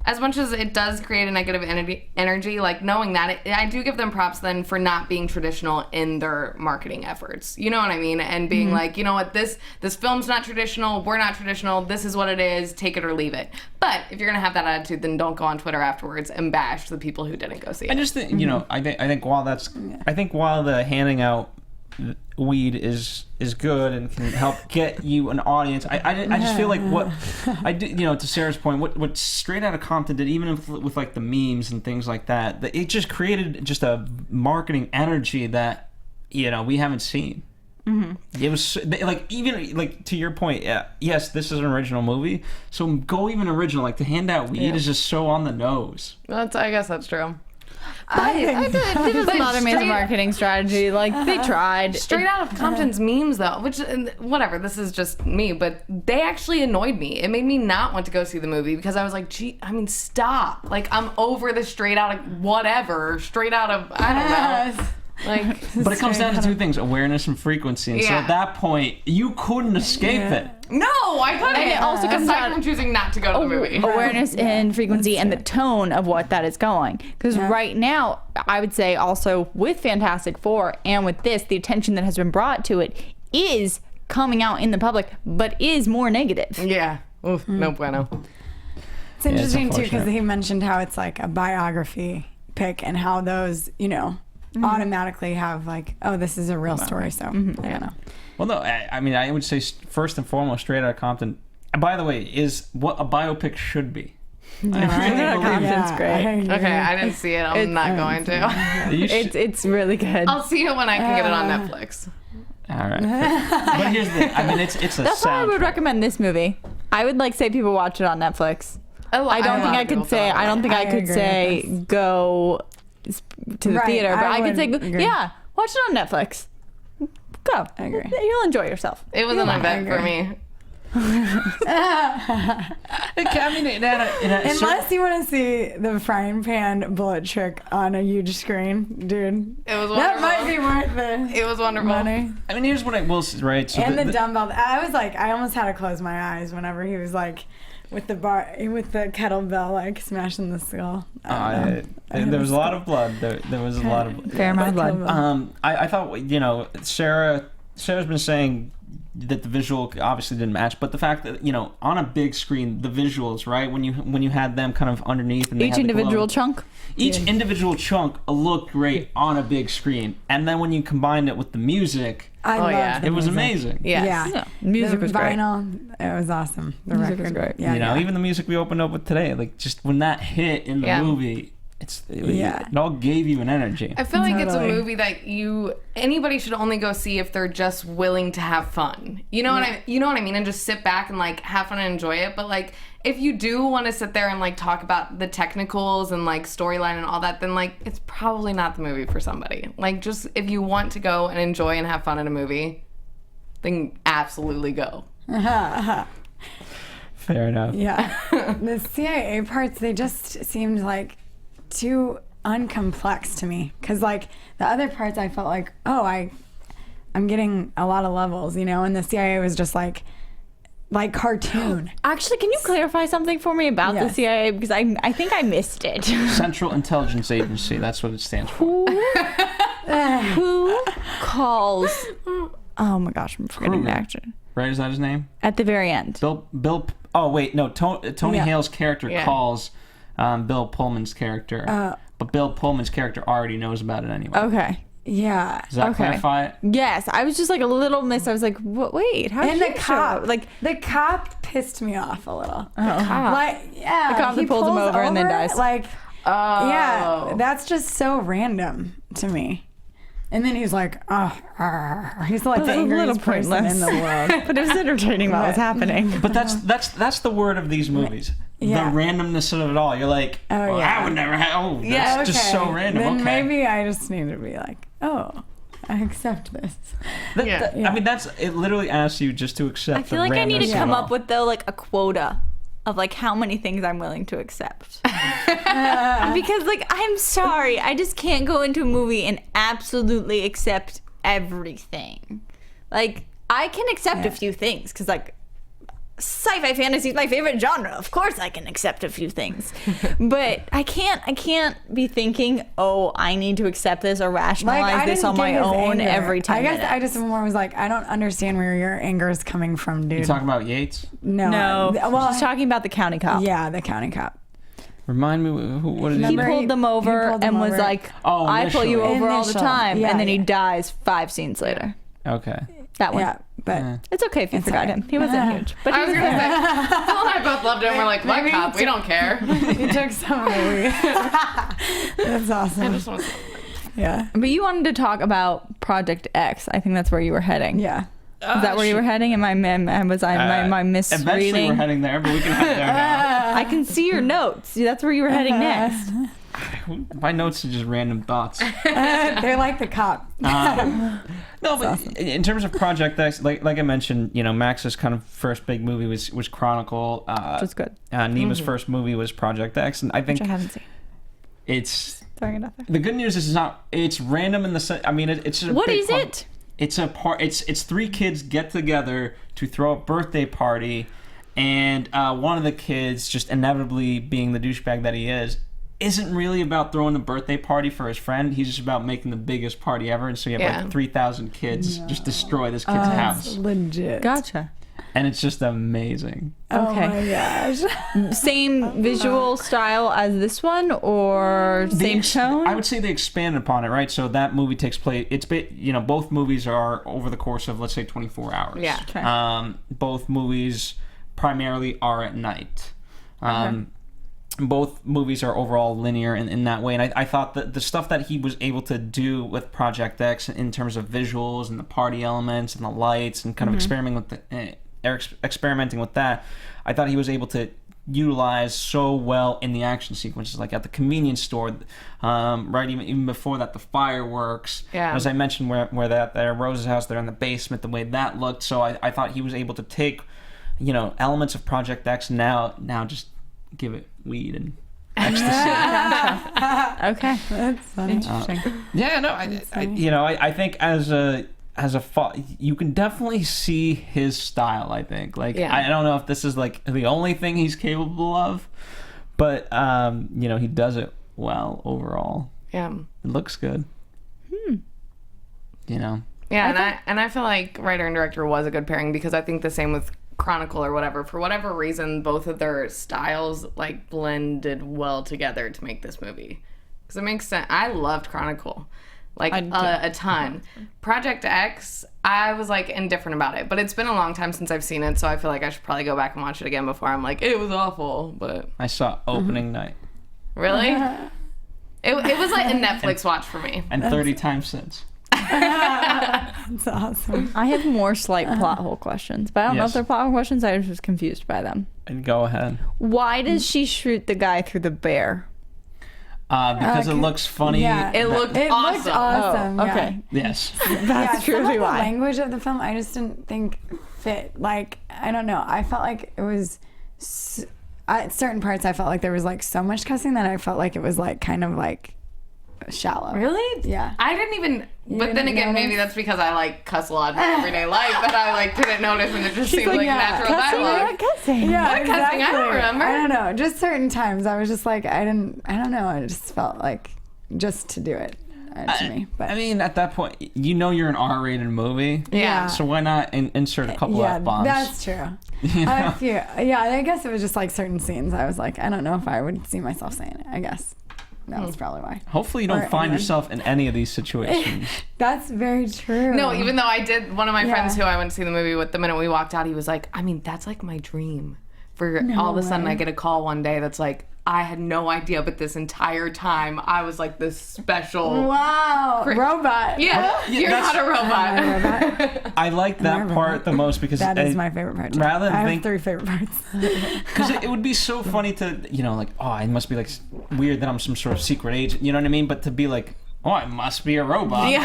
as much as it does create a negative energy, like knowing that, I do give them props then for not being traditional in their marketing efforts. You know what I mean? And being like, you know what, this film's not traditional, we're not traditional, this is what it is, take it or leave it. But if you're going to have that attitude, then don't go on Twitter afterwards and bash the people who didn't go see it. I just think, you know, I think while the handing out weed is good and can help get you an audience, I just feel like what I do, you know, to Sarah's point, what Straight Outta Compton did, even with like the memes and things like that, it just created just a marketing energy that, you know, we haven't seen. It was like, even like to your point, yes, this is an original movie, so go even original. Like to hand out weed is just so on the nose. I guess that's true. It doesn't bother me as a marketing strategy. Like, they tried. Straight Out of Compton's memes, though, which, whatever, this is just me, but they actually annoyed me. It made me not want to go see the movie because I was like, gee, I mean, stop. Like, I'm over the straight out of whatever. Straight out of, I don't know. Like, but it comes down to two things: awareness and frequency. And so at that point, you couldn't escape it. No, I couldn't. And it also comes aside down from choosing not to go to the movie. Awareness and frequency and the tone of what that is going. Because right now, I would say also with Fantastic Four and with this, the attention that has been brought to it is coming out in the public, but is more negative. Yeah. Oof, no bueno. It's interesting too because he mentioned how it's like a biography pick and how those, you know, automatically have like, oh, this is a real story. So I don't know. Well, no, I mean, I would say first and foremost, Straight Outta Compton, by the way, is what a biopic should be. Compton's great. Okay, I didn't see it. I'm not going to. It's really good. I'll see it when I can get it on Netflix. All right. But here's the thing. I mean, it's a That's why I would recommend this movie. I would like say people watch it on Netflix. I don't think I could say go to the theater, but I could say watch it on Netflix. Go. I agree. You'll enjoy yourself. It was an event for me. Unless you want to see the frying pan bullet trick on a huge screen, dude. It was wonderful. That might be worth it. It was wonderful. Money. I mean, here's what I will say, right? So and the dumbbell. I was like, I almost had to close my eyes whenever he was like, with the kettlebell, like smashing the skull. There was a lot of blood. There was a lot of fair amount of blood. I thought, you know, Sarah's been saying that the visual obviously didn't match, but the fact that, you know, on a big screen, the visuals, right, when you had them kind of underneath and each individual chunk looked great on a big screen, and then when you combined it with the music, it was amazing. Yeah. Music was great. Vinyl, it was awesome. The music record was great. You know, even the music we opened up with today, like just when that hit in the movie, it all gave you an energy. I feel like it's a movie that anybody should only go see if they're just willing to have fun. You know what I mean? And just sit back and like have fun and enjoy it. But like if you do want to sit there and like talk about the technicals and like storyline and all that, then like it's probably not the movie for somebody. Like just if you want to go and enjoy and have fun in a movie, then absolutely go. Fair enough. Yeah. The CIA parts, they just seemed like too uncomplex to me, because like the other parts I felt like, I'm getting a lot of levels, you know, and the CIA was just like cartoon. Actually, can you clarify something for me about the CIA, because I think I missed it. Central Intelligence Agency, that's what it stands for. Who calls, oh my gosh, I'm forgetting the actor, right? Is that his name? At the very end, Bill oh wait, no, Tony Hale's character calls Bill Pullman's character, but Bill Pullman's character already knows about it anyway. Okay. Yeah. Does that clarify it? Yes, I was just like a little miss. I was like, wait, how And did the he show up? cop, Like, the cop pissed me off a little. cop. Like, yeah, The cop that he pulls him over and then dies. Like, Oh. yeah, that's just so random to me. And then he's like, he's like the a little angriest person pointless. in the world. but it was entertaining while it was happening. But that's the word of these movies. Yeah. The randomness of it all. You're like, well, yeah. I would never have. Oh, that's Yeah, just so random. Then okay. maybe I just need to be like, I accept this. I mean, it literally asks you just to accept. I feel like I need to randomness come of it up with though like a quota of like how many things I'm willing to accept. Because like I'm sorry, I just can't go into a movie and absolutely accept everything. Like I can accept a few things because like sci-fi fantasy is my favorite genre. Of course I can accept a few things. But I can't be thinking, oh, I need to accept this or rationalize this on my own every time. I guess I just more was like, I don't understand where your anger is coming from, dude. You talking about Yates? No. Well, she's talking about the county cop. Yeah, the county cop. Remind me, what did he He do? pulled them over pulled them and was over. like, Oh, I pull you initially. over all the Initial. time. Yeah, and then he yeah. dies 5 scenes later. Okay. That one. Yeah, but It's okay if you forgot alright. him. He wasn't huge. But I he was was gonna there. say, Phil and I both loved him. We're like, my cop, we don't care. he took some of the weed. That's awesome. Yeah. But you wanted to talk about Project X. I think that's where you were heading. Yeah. Is that where you were heading? Am I misreading? Eventually, we're heading there, but we can head there now. I can see your notes. That's where you were heading next. My notes are just random thoughts. They're like the cop. No, but in terms of Project X, like I mentioned, Max's kind of first big movie was Chronicle. Which was good. Nima's first movie was Project X, and I think Which I haven't seen. it's Throwing it out there. the good news is it's random in the sense. I mean, it's a What big is part- it? It's a part. It's 3 kids get together to throw a birthday party, and one of the kids, just inevitably being the douchebag that he is, isn't really about throwing a birthday party for his friend. He's just about making the biggest party ever. And so you have like 3,000 kids just destroy this kid's house, Legit. Gotcha. and it's just amazing. Oh Okay. my gosh. Same visual style as this one, or same tone? I would say they expanded upon it, right? So that movie takes place. Both movies are over the course of, let's say, 24 hours. Yeah. Okay. Both movies primarily are at night. Both movies are overall linear in that way, and I thought that the stuff that he was able to do with Project X in terms of visuals and the party elements and the lights and kind of experimenting with that, I thought he was able to utilize so well in the action sequences, like at the convenience store, right? Even before that, the fireworks. Yeah. As I mentioned, where that there Rose's house, they're in the basement, the way that looked. So I thought he was able to take, elements of Project X now just give it weed and ecstasy. Okay. That's funny. Interesting. Yeah, no, I think as a you can definitely see his style. I think, I don't know if this is like the only thing he's capable of, but he does it well overall. Yeah. It looks good. Yeah, and I feel like writer and director was a good pairing because I think the same with Chronicle or whatever. For whatever reason, both of their styles like blended well together to make this movie. Because it makes sense. I loved Chronicle, like a ton. Project X, I was like indifferent about it, but it's been a long time since I've seen it, so I feel like I should probably go back and watch it again before I'm like, it was awful. But I saw opening night really, it was like a Netflix watch for me. and 30 times since. That's awesome. I have more slight plot hole questions, but I don't know if they're plot hole questions. I was just confused by them. And go ahead. Why does she shoot the guy through the bear? Because it looks funny. Yeah. It looked It awesome. looked awesome. Oh, yeah. okay. Yes. That's some of truly the why. language of the film I just didn't think fit. Like, I don't know. I felt like it was at certain parts I felt like there was like so much cussing that I felt like it was like kind of like shallow. Really? Yeah. I didn't even. But then didn't again, notice? maybe that's because I like cuss a lot in my everyday life that I like didn't notice, and it just seemed like natural dialogue. Cussing. Yeah, What cussing? I don't remember. I don't know. Just certain times I was just like I don't know. I just felt like just to do it to me. But I mean, at that point, you're an R-rated movie. Yeah. So why not insert a couple yeah, F-bombs? that's true. A few. Yeah, I guess it was just like certain scenes. I was like, I don't know if I would see myself saying it. I guess. That's probably why. Hopefully you don't find yourself in any of these situations. That's very true. No, even though I did, one of my friends who I went to see the movie with, the minute we walked out, he was like, I mean, that's like my dream. For all of a sudden I get a call one day that's like, I had no idea, but this entire time I was like this special robot. Yeah, you're not a robot. I like that part the most because that is my favorite part. Rather than I have 3 favorite parts. Because it would be so funny to, like, oh, it must be like weird that I'm some sort of secret agent, you know what I mean? But to be like, oh, I must be a robot. Yeah.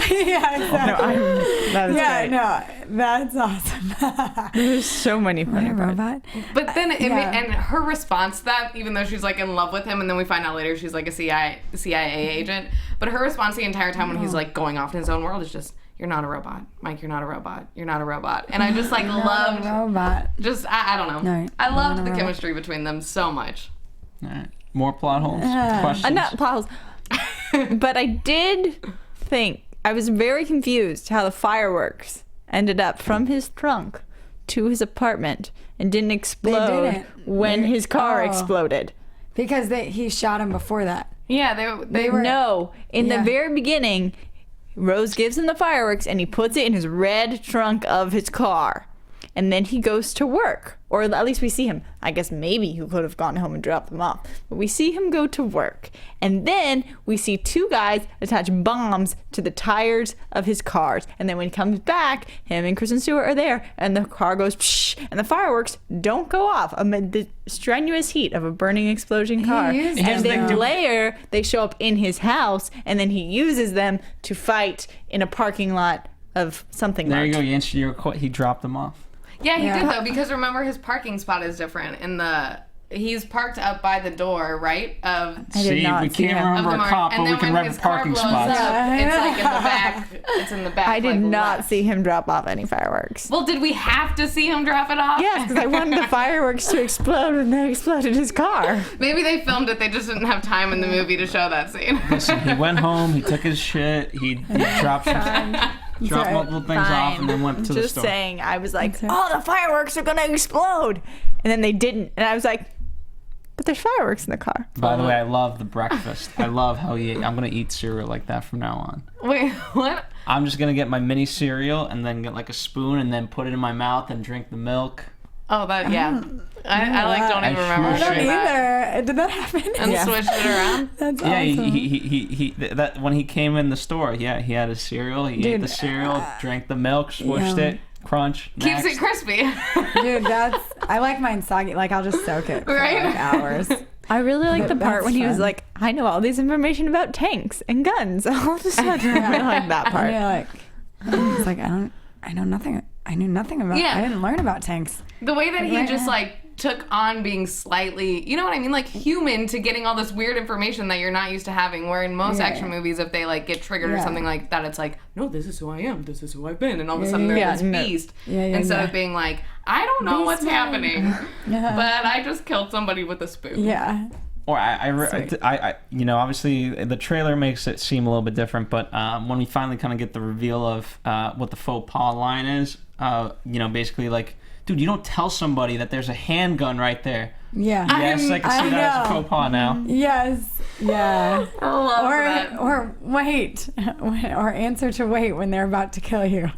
Yeah, exactly. That is great. No, that's awesome. There's so many funny robot. But then, and her response to that, even though she's like in love with him, and then we find out later she's like a CIA agent, but her response the entire time when he's like going off in his own world is just, you're not a robot. Mike, you're not a robot. You're not a robot. And I just like loved, just, I don't know. No, I loved the chemistry between them so much. All right. More plot holes? Questions? Not plot holes. But I did think, I was very confused how the fireworks ended up from his trunk to his apartment and didn't explode when his car exploded. Because he shot him before that. Yeah, they were. No, in the very beginning, Rose gives him the fireworks and he puts it in his red trunk of his car. And then he goes to work. Or at least we see him. I guess maybe he could have gone home and dropped them off. But we see him go to work. And then we see 2 guys attach bombs to the tires of his cars. And then when he comes back, him and Kristen Stewart are there. And the car goes psh, and the fireworks don't go off amid the strenuous heat of a burning explosion car. And then later, they show up in his house. And then he uses them to fight in a parking lot of something. There you go. You answered your question. He dropped them off. Yeah, he did though, because remember his parking spot is different. He's parked up by the door, right? We can't remember a cop, but we can remember parking spots. It's like in the back. It's in the back. I did not see him drop off any fireworks. Well, did we have to see him drop it off? Yes, because I wanted the fireworks to explode when they exploded his car. Maybe they filmed it. They just didn't have time in the movie to show that scene. Listen, he went home. He took his shit. He dropped multiple things off and then went to the store. Just saying, I was like, oh, the fireworks are going to explode. And then they didn't. And I was like, but there's fireworks in the car. By the way, I love the breakfast. I love how he ate. I'm going to eat cereal like that from now on. Wait, what? I'm just going to get my mini cereal and then get like a spoon and then put it in my mouth and drink the milk. Oh, that, yeah. I like don't even remember. I don't either. Did that happen? And switched it around? That's awesome. He that when he came in the store, he had his cereal. He ate the cereal, drank the milk, swished it, crunch. Keeps it crispy. Dude, I like mine soggy. Like, I'll just soak it for like hours. I really like the part when he was like, I know all this information about tanks and guns. All of a sudden, I like that part. Yeah, it's like, I know nothing. I knew nothing about. I didn't learn about tanks. The way that he just like took on being slightly, you know what I mean, like human to getting all this weird information that you're not used to having. Where in most action movies, if they like get triggered or something like that, it's like, no, this is who I am. This is who I've been, and all of a sudden they're this beast. Instead of being like, I don't know what's happening, but I just killed somebody with a spoon. Yeah. Or I obviously the trailer makes it seem a little bit different, but when we finally kind of get the reveal of what the faux pas line is, basically like, dude, you don't tell somebody that there's a handgun right there. Yeah. Yes, I can see that as a faux pas now. Yes. Yeah. I love that. Or wait. Or answer to wait when they're about to kill you.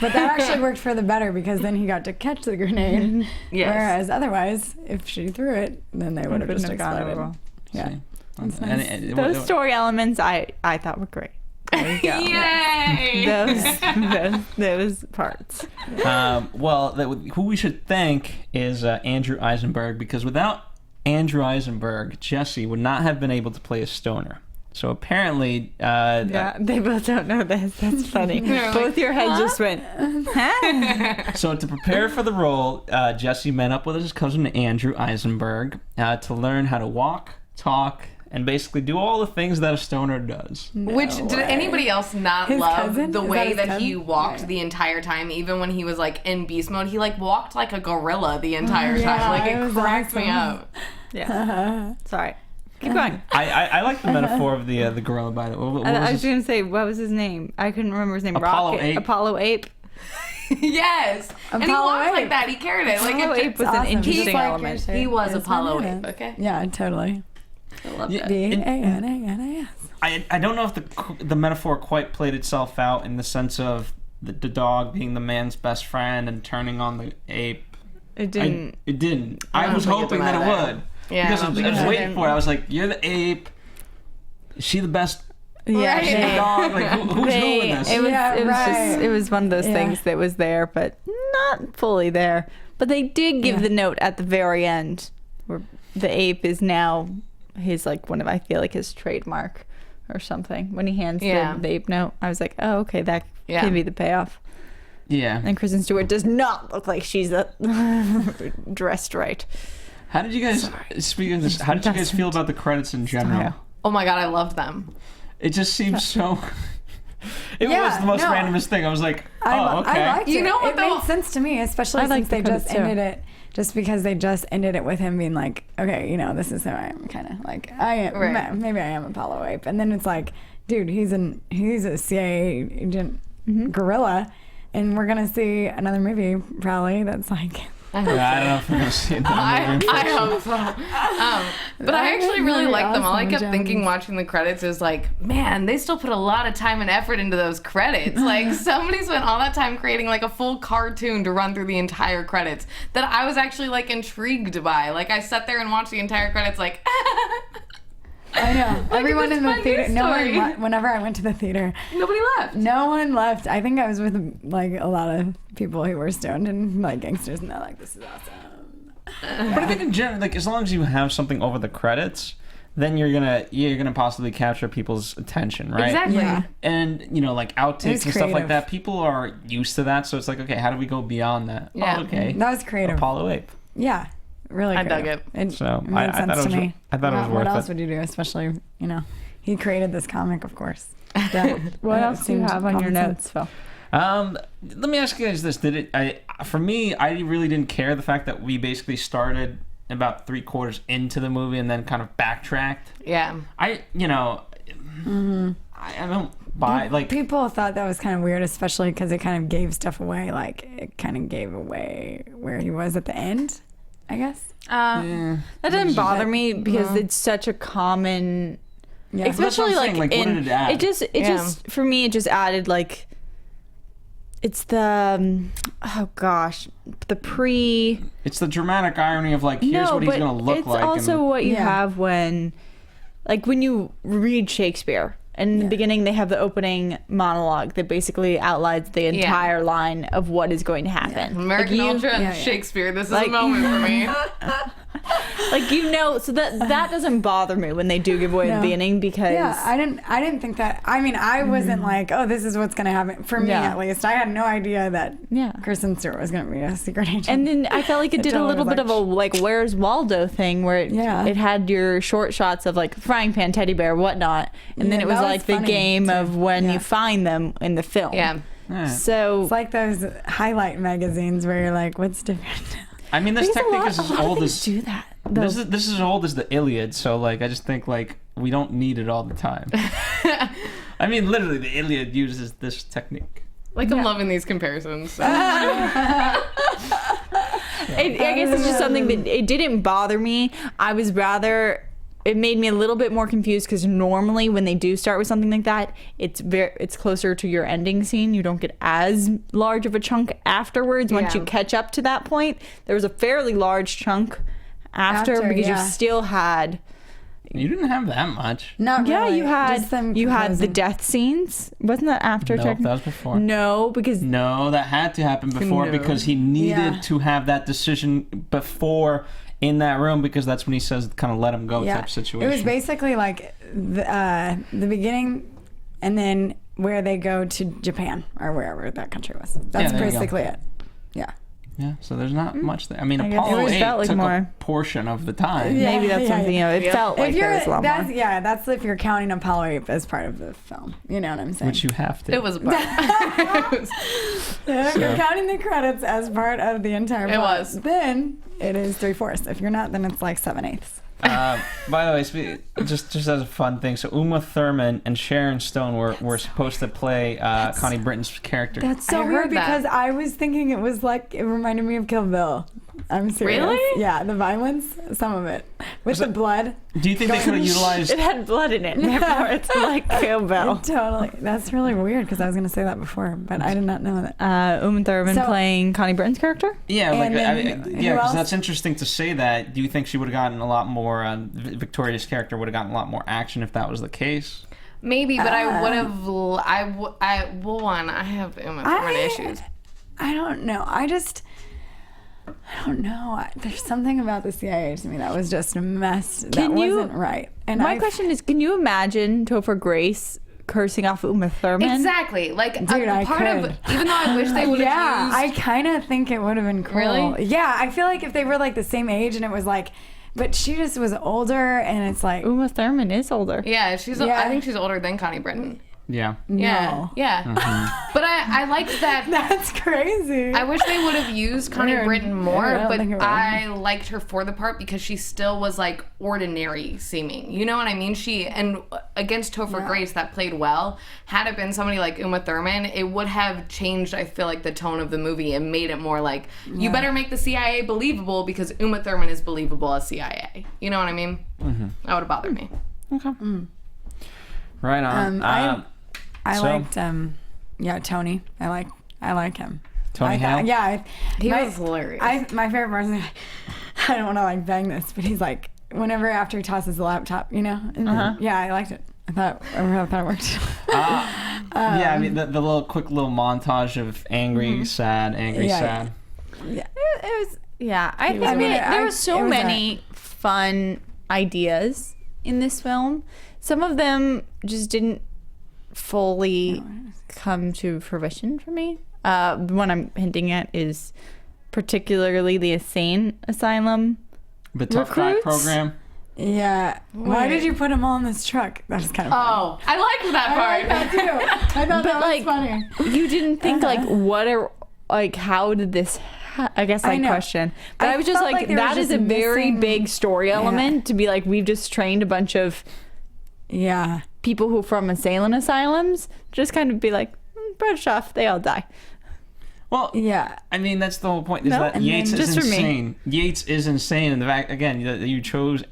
But that actually worked for the better because then he got to catch the grenade. Yes. Whereas otherwise, if she threw it, then they would have just exploded. Yeah. That's nice. Those story elements I thought were great. There you go. Yay! Those parts. Who we should thank is Andrew Eisenberg, because without Andrew Eisenberg, Jesse would not have been able to play a stoner. So apparently... they both don't know this. That's funny. Both your heads just went, huh? So to prepare for the role, Jesse met up with his cousin Andrew Eisenberg to learn how to walk, talk, and basically do all the things that a stoner does. Did anybody else not love the way that he walked the entire time, even when he was like in beast mode? He like walked like a gorilla the entire time. Like it cracked me up. Yeah. Sorry. Keep going. I like the metaphor of the gorilla, by the way. I was going to say, what was his name? I couldn't remember his name. Apollo Ape. Apollo Ape. Yes. And he walked like that. He carried it. Apollo Ape was an interesting element. He was Apollo Ape. Okay. Yeah, totally. I love Yeah. that. B-A-N-A-N-A-S. I don't know if the metaphor quite played itself out in the sense of the dog being the man's best friend and turning on the ape. It didn't. It didn't. I I don't was think it's hoping that it about would. Yeah, I Because don't I think was it waiting for it. I was like, you're the ape. Is she the best Yeah, Right. they- dog? Like, who's who in this? It was, Yeah, it was right. just, it was one of those Yeah. things that was there, but not fully there. But they did give Yeah. the note at the very end, where the ape is now his, like, one of, I feel like, his trademark or something. When he hands Yeah. the ape note, I was like, oh, okay, that Yeah. can be the payoff. Yeah. And Kristen Stewart does not look like she's dressed right. How did you guys, speaking of this, how did you guys feel about the credits in general? Style. Oh my god, I loved them. It just seems so... It Yeah, was the most no. randomest thing. I was like, I okay. liked You it. know what, It though? made sense to me, especially I like since the they just credits, too. ended it. Just because they just ended it with him being like, okay, you know, this is who I am, kind of like I am. Right. Maybe I am Apollo Ape, and then it's like, dude, he's a CIA agent, gorilla, and we're gonna see another movie probably that's like. Yeah, I don't know if I'm going to see it. I hope so. But I actually really Really like them. All I awesome, kept Jones. thinking watching the credits is like, man, they still put a lot of time and effort into those credits. Like somebody spent all that time creating like a full cartoon to run through the entire credits that I was actually like intrigued by. Like I sat there and watched the entire credits like I know. Everyone this in the fun theater. news No story. one. Whenever I went to the theater, nobody left. no one left. I think I was with like a lot of people who were stoned and like gangsters, and they're like, "This is awesome." But I think in general, like as long as you have something over the credits, then you're gonna possibly capture people's attention, right? Exactly. Yeah. And you know, like outtakes and was stuff like creative. that, people are used to that. So it's like, okay, how do we go beyond that? Yeah. Oh, okay. That was creative. Apollo Ape. Yeah, really. I dug creative. it. So made I sense thought it to was. me. I thought it was What worth else it. would you do? Especially, you know, he created this comic, of course. What else do you have on your notes, Phil? Let me ask you guys this: for me, I really didn't care the fact that we basically started about 3/4 into the movie and then kind of backtracked. Yeah. I don't buy like. People thought that was kind of weird, especially because it kind of gave stuff away. Like it kind of gave away where he was at the end, I guess. That didn't bother me because it's such a common, Yeah. especially That's what I'm like saying, like, what in did it add? just for me it just added like it's the oh gosh the pre It's the dramatic irony of like, here's what he's gonna look it's like. also and, what you Yeah. have when you read Shakespeare. And in the beginning, they have the opening monologue that basically outlines the entire line of what is going to happen. American Like, Ultra, Shakespeare. This is like- a moment for me. Like, you know, so that doesn't bother me when they do give away the beginning because Yeah, I didn't think that. I mean, I wasn't like, oh, this is what's gonna happen for me Yeah. at least. I had no idea that Yeah. Kristen Stewart was gonna be a secret agent. And then I felt like it did a totally little was bit of a like Where's Waldo thing where it had your short shots of like frying pan teddy bear whatnot, and then Yeah, it was that was like the funny, game too. of when Yeah. you find them in the film. Yeah. So it's like those highlight magazines where you're like, what's different? I mean, this because technique is as old of as do that. this is as old as the Iliad. So like, I just think like we don't need it all the time. I mean, literally, the Iliad uses this technique. Like, I'm loving these comparisons. I guess it's just something that it didn't bother me. I was rather. It made me a little bit more confused because normally when they do start with something like that, it's closer to your ending scene. You don't get as large of a chunk afterwards once Yeah. you catch up to that point. There was a fairly large chunk after because you still had. You didn't have that much. Not Yeah, really. you had Just them the composing. death scenes. Wasn't that after? No, that was before. No, because No, that had to happen before No. because he needed Yeah. to have that decision before in that room because that's when he says kind of let him go type situation. It was basically like the beginning and then where they go to Japan or wherever that country was. That's there you go. basically it. Yeah. Yeah, so there's not much there. I mean, guess Apollo it was 8 felt like took more. a portion of the time. Yeah. maybe that's something. You know, it felt like there was a lot more. that's if you're counting Apollo 8 as part of the film. You know what I'm saying? Which you have to. It was a part. If you're counting the credits as part of the entire It plot, was. then it is 3/4. If you're not, then it's like 7/8. By the way, just as a fun thing, so Uma Thurman and Sharon Stone were supposed to play Connie Britton's character. That's so I weird heard that. because I was thinking it was like, it reminded me of Kill Bill. I'm serious. Really? Yeah, the violence, some of it. With the blood. Do you think they could have utilized? It had blood in it, therefore it's like Kill Bill. Totally. That's really weird because I was going to say that before, but I did not know that. Uma Thurman playing Connie Britton's character? Yeah, And then who because else? that's interesting to say that. Do you think she would have gotten a lot more? Victoria's character would have gotten a lot more action if that was the case. Maybe, but I would have. I have Uma Thurman issues. I don't know. I don't know. There's something about the CIA to me that was just a mess. That wasn't right. And my question is, can you imagine Topher Grace cursing off Uma Thurman? Exactly. Like, Dude, I part could. of, even though I wish they would have I used. kind of think it would have been cool. Really? Yeah, I feel like if they were like the same age and it was like, but she just was older and it's like, Uma Thurman is older. Yeah, Yeah. I think she's older than Connie Britton. Yeah. Yeah, No. yeah. But I liked that. That's crazy. I wish they would have used Connie Weird. Britton more, Yeah, I don't but think it would. I liked her for the part because she still was like ordinary seeming. You know what I mean? And against Topher Grace, that played well. Had it been somebody like Uma Thurman, it would have changed, I feel like, the tone of the movie and made it more like, you better make the CIA believable because Uma Thurman is believable as CIA. You know what I mean? Mm-hmm. That would have bothered me. Okay. Right on. I So- liked Tony. I like him. Tony Hale? Yeah. He was hilarious. My favorite part is, I don't want to like bang this, but he's like, whenever after he tosses the laptop, you know? And yeah, I liked it. I thought it worked. Yeah, I mean the little quick little montage of angry, sad, angry, Yeah. sad. Yeah. It was, yeah. I think I mean, there were so it was many fun ideas in this film. Some of them just didn't fully come to fruition for me. The one I'm hinting at is particularly the insane asylum. The tough guy Recruits? program. Yeah. Why did you put him all in this truck? That was kind of funny. Oh, I liked that I part. like that too. I thought that was like, funny. You didn't think like how did this I guess I like know. question. But I was just felt like they were that is just a very missing- big story element to be like we've just trained a bunch of Yeah. people who from insane asylums just kind of be like brush off, they all die. Well, Yeah. I mean that's the whole point. Is No, that and Yates then is just for me. insane. Yates is insane, and the fact again that you chose.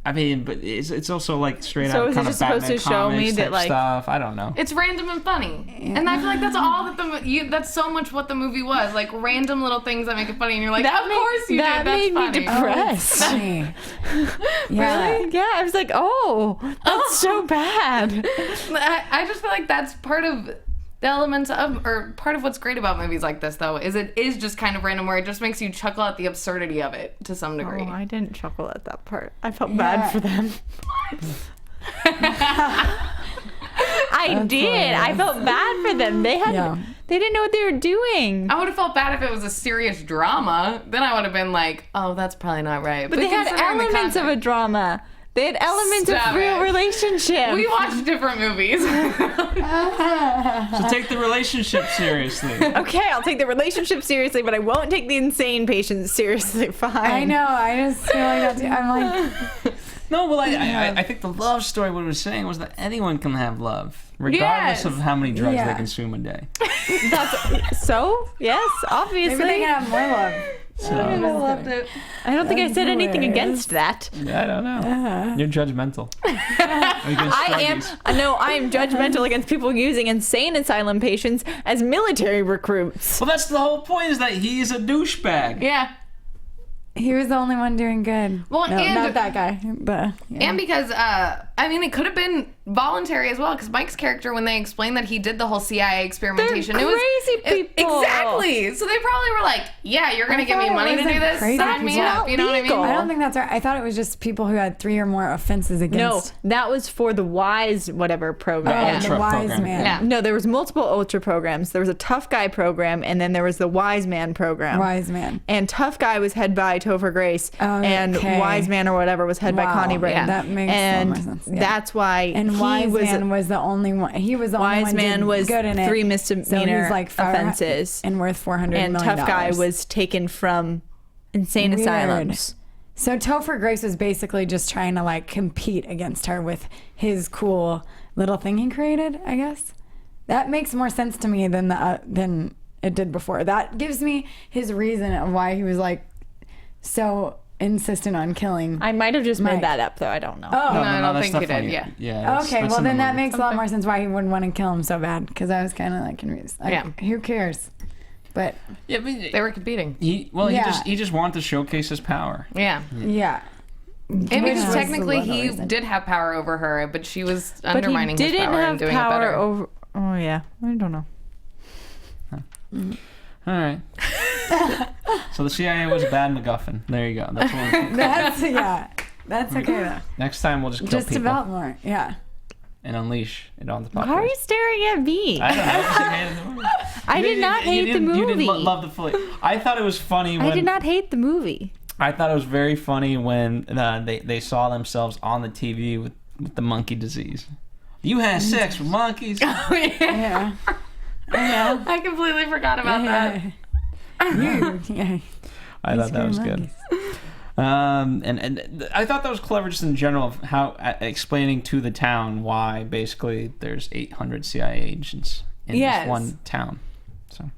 I mean, but it's also like straight So out is it kind of just supposed Batman to show me comics that, type like- stuff. I don't know. It's random and funny, and I feel like that's all that that's so much what the movie was, like random little things that make it funny, and you're like, of course you that did. That's made funny. me depressed. Funny. Yeah. Really? Yeah, I was like, oh, that's so bad. I just feel like that's part of the elements of, or part of what's great about movies like this, though, is it is just kind of random, where it just makes you chuckle at the absurdity of it to some degree. Oh, I didn't chuckle at that part. I felt bad for them. I did. I felt bad for them. They didn't know what they were doing. I would have felt bad if it was a serious drama. Then I would have been like, oh, that's probably not right. But they had considering the elements of a context- drama. They had elements Stop of real it. relationship. We watched different movies. So take the relationship seriously. Okay, I'll take the relationship seriously, but I won't take the insane patients seriously. Fine. I know. I just feel like that too. I'm like, No, well, I think the love story, what it was saying was that anyone can have love, regardless Yes. of how many drugs Yeah. they consume a day. That's so. Yes, obviously. maybe they can have more love. I loved it. I don't think I said anything hilarious. against that. I don't know. You're judgmental. I am judgmental against people using insane asylum patients as military recruits. Well, that's the whole point, is that he's a douchebag. Yeah. He was the only one doing good. Well, no, and- not that guy. But yeah. And because, I mean, it could have been voluntary as well, because Mike's character, when they explained that he did the whole CIA experimentation, They're it was crazy people. Exactly. So they probably were like, "Yeah, you're gonna I give me thought it money to was, do like, this. crazy Sign me people. up." You know what I mean? Legal. I don't think that's right. I thought it was just people who had 3 or more offenses No, against. that was for the WISE whatever program. the Ultra wise program. man. Yeah. No, there was multiple ultra programs. There was a tough guy program, and then there was the wise man program. Wise man. And tough guy was head by Topher Grace, and Okay. wise man or whatever was head by Wow. Connie Britton. Yeah. That makes and more sense. Yeah. that's why And he Wise was. Man was the only one. He was the only Wise one man did was good in it. 3 So misdemeanor he's like offenses, and worth $400 and million. tough guy was taken from insane Weird. asylums. So Topher Grace was basically just trying to like compete against her with his cool little thing he created. I guess that makes more sense to me than it did before. That gives me his reason of why he was like so insistent on killing. I might have just Mike. made that up, though. I don't know. Oh. No, I don't that's think you did. definitely- Yeah. Yeah. Okay, that's well in the then that movie. makes a lot more sense why he wouldn't want to kill him so bad, because I was kind of like confused. Like, Yeah. who cares? But Yeah, but They were competing. Yeah. he just wanted to showcase his power. Yeah. yeah. I mean, Which was technically the little he reason. did have power over her, but she was But he undermining his didn't power have and doing power it better. over. Oh yeah, I don't know. All right. So the CIA was a bad MacGuffin. There you go. That's what That's okay though. next time we'll just kill Just people develop more. Yeah. and unleash it on the Why populace. are you staring at me? I don't know. You hated the movie. I did not hate the You didn't movie. love the fully. I thought it was funny when I did not hate the movie. I thought it was very funny when they saw themselves on the TV with the monkey disease. You had sex with monkeys. Yeah. I completely forgot about that. Yeah. I thought that was good. And I thought that was clever just in general of how explaining to the town why basically there's 800 CIA agents in Yes. this one town. So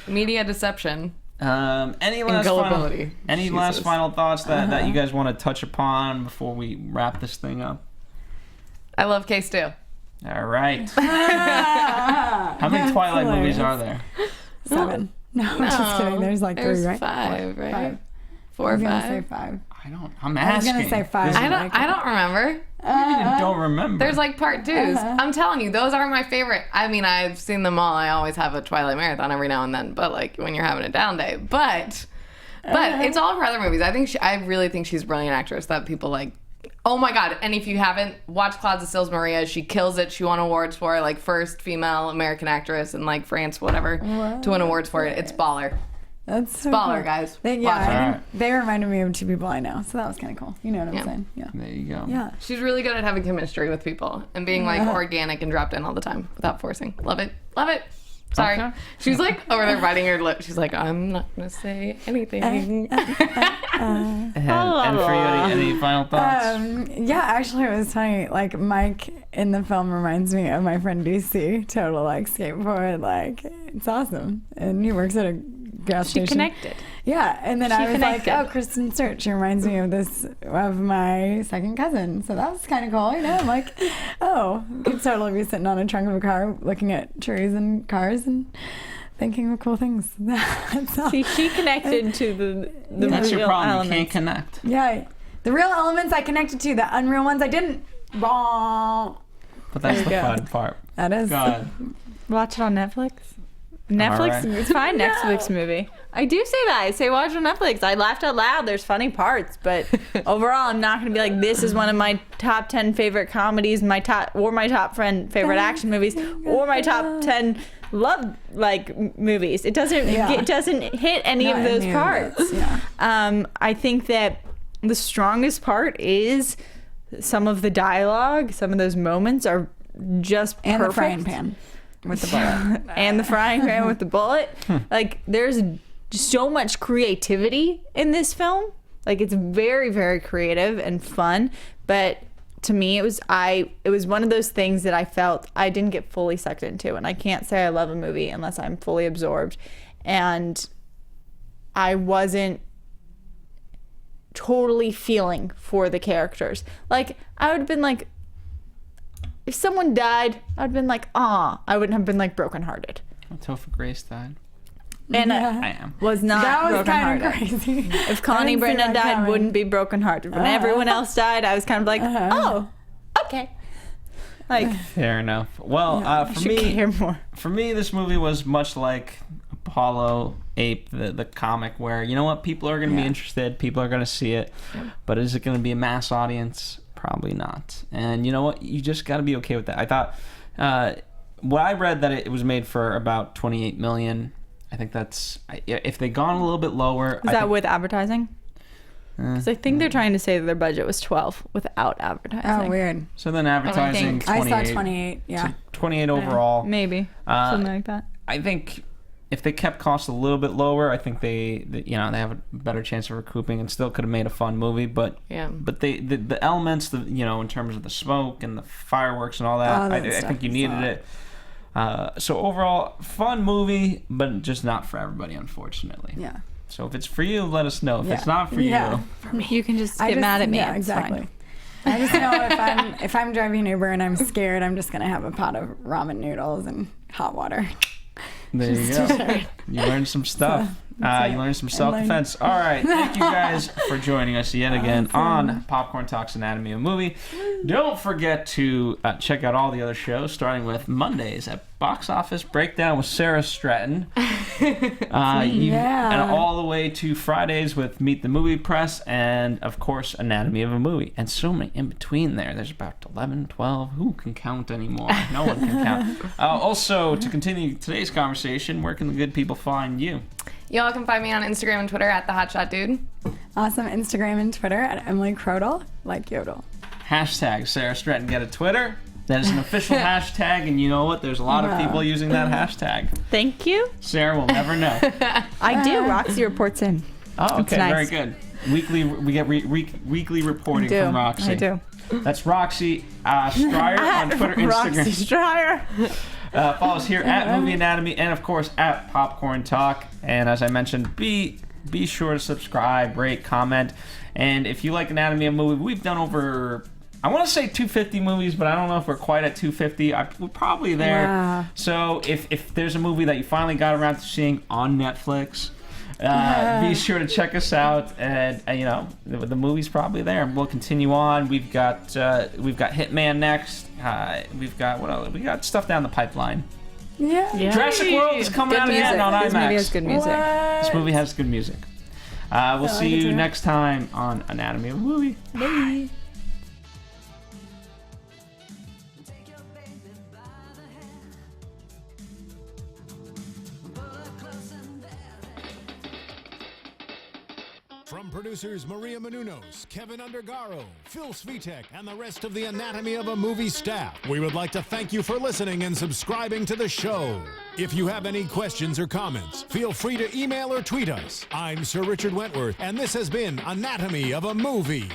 Media deception. any last gullibility. last Jesus. final thoughts that you guys want to touch upon before we wrap this thing up? I love Case 2. All right. How many Twilight movies are there? 7. No, I'm just kidding. There's like 3, There's right? 5, right? 5. 4 I or was gonna 5. say 5. I'm I was asking. gonna say 5. This is- I don't remember. I don't remember. There's like part 2s. I'm telling you, those are my favorite. I mean, I've seen them all. I always have a Twilight marathon every now and then, but like when you're having a down day. But it's all her other movies. I really think she's a brilliant actress that people like. Oh my god! And if you haven't watched Clouds of Sils Maria, she kills it. She won awards for it, like first female American actress in like France, whatever, to win awards for it. It's baller. That's so Baller, cool. guys. They, Watch it. I think they reminded me of 2 people I know, so that was kind of cool. You know what I'm Yeah. saying? Yeah. There you go. Yeah. She's really good at having chemistry with people and being like organic and dropped in all the time without forcing. Love it. Love it. Sorry. Okay. She's like over there biting her lip. She's like, I'm not going to say anything. And for you, any final thoughts? Yeah, actually, it was funny. Like, Mike in the film reminds me of my friend DC. Total, like, skateboard. Like, it's awesome. And he works at a gas She station. connected. Yeah, and then She I was connected. like, oh, Kristen Stewart. She reminds me of my second cousin. So that was kind of cool, you know? I'm like, oh, could totally be sitting on a trunk of a car looking at trees and cars and thinking of cool things. That's all. See, she connected to the That's your real problem. elements. You can't connect. Yeah, the real elements I connected to, the unreal ones I didn't. Bah. But that's the There you go. fun part. That is. God. Watch it on Netflix. Netflix, right. it's fine. Netflix movie. I do say that. I say watch on Netflix. I laughed out loud. There's funny parts, but overall, I'm not going to be like, this is one of my top 10 favorite comedies, my top 10 favorite action movies, or my top 10 love movies. It doesn't. Yeah. It doesn't hit any Not of those any of parts. those, yeah. I think that the strongest part is some of the dialogue. Some of those moments are just And perfect. the frying pan with the bullet. And the frying pan with the bullet. Like, there's so much creativity in this film. Like, it's very, very creative and fun. But to me, it was one of those things that I felt I didn't get fully sucked into. And I can't say I love a movie unless I'm fully absorbed. And I wasn't totally feeling for the characters. Like, I would have been like, if someone died, I'd been like, ah. I wouldn't have been like brokenhearted. Topher Grace died. And I am. was not That was kind brokenhearted. of crazy. If Connie I didn't see Britton that died, coming. wouldn't be brokenhearted. When everyone else died, I was kind of like, oh, okay. Like, Fair enough. Well, I for should me, care more. this movie was much like Apollo Ape, the comic, where you know what, people are going to be interested, people are going to see it, but is it going to be a mass audience? Probably not. And you know what, you just got to be okay with that. I thought what I read that it was made for about 28 million. I think that's, if they gone a little bit lower. Is that with advertising? Because I think they're trying to say that their budget was 12 without advertising. Oh, weird. So then advertising, think- 28. I saw 28. Yeah. So 28 overall. Maybe. Something like that. I think if they kept costs a little bit lower, I think they have a better chance of recouping and still could have made a fun movie. But the elements, in terms of the smoke and the fireworks and all that, I think you needed it. So overall, fun movie, but just not for everybody, unfortunately. Yeah. So if it's for you, let us know. If it's not for you, You can just get mad at me. Yeah, It's exactly. fine. I just know if I'm driving Uber and I'm scared, I'm just gonna have a pot of ramen noodles and hot water. there you go. You learned some stuff. You learned some self-defense. All right. Thank you guys for joining us yet again on Popcorn Talks Anatomy of a Movie. Don't forget to check out all the other shows, starting with Mondays at Box Office Breakdown with Sara Stretton. And all the way to Fridays with Meet the Movie Press and, of course, Anatomy of a Movie. And so many in between there. There's about 11, 12. Who can count anymore? No one can count. Also, to continue today's conversation, where can the good people find you? Y'all can find me on Instagram and Twitter at the Hotshot Dude. Awesome. Instagram and Twitter at Emily Kraudel, like Yodel. Hashtag Sara Stretton get a Twitter. That is an official hashtag, and you know what? There's a lot of people using that hashtag. Thank you. Sarah will never know. I do. Roxy reports in. Oh, okay, nice. very good. We get weekly reporting from Roxy. I do. That's Roxy Stryer on Twitter, Instagram. Roxy Stryer. Follow us here at Movie Anatomy and, of course, at Popcorn Talk. And as I mentioned, be sure to subscribe, rate, comment. And if you like Anatomy of a Movie, we've done over, I want to say 250 movies, but I don't know if we're quite at 250. We're probably there. Wow. So if there's a movie that you finally got around to seeing on Netflix, be sure to check us out. And the movie's probably there. We'll continue on. We've got Hitman next. We've got what else? We got stuff down the pipeline. Yeah. Jurassic World is coming out again on IMAX. This movie has good music. This movie has good music. We'll see you next time on Anatomy of a Movie. Bye. From producers Maria Menounos, Kevin Undergaro, Phil Svitek, and the rest of the Anatomy of a Movie staff, we would like to thank you for listening and subscribing to the show. If you have any questions or comments, feel free to email or tweet us. I'm Sir Richard Wentworth, and this has been Anatomy of a Movie.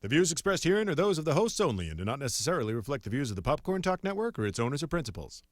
The views expressed herein are those of the hosts only and do not necessarily reflect the views of the Popcorn Talk Network or its owners or principals.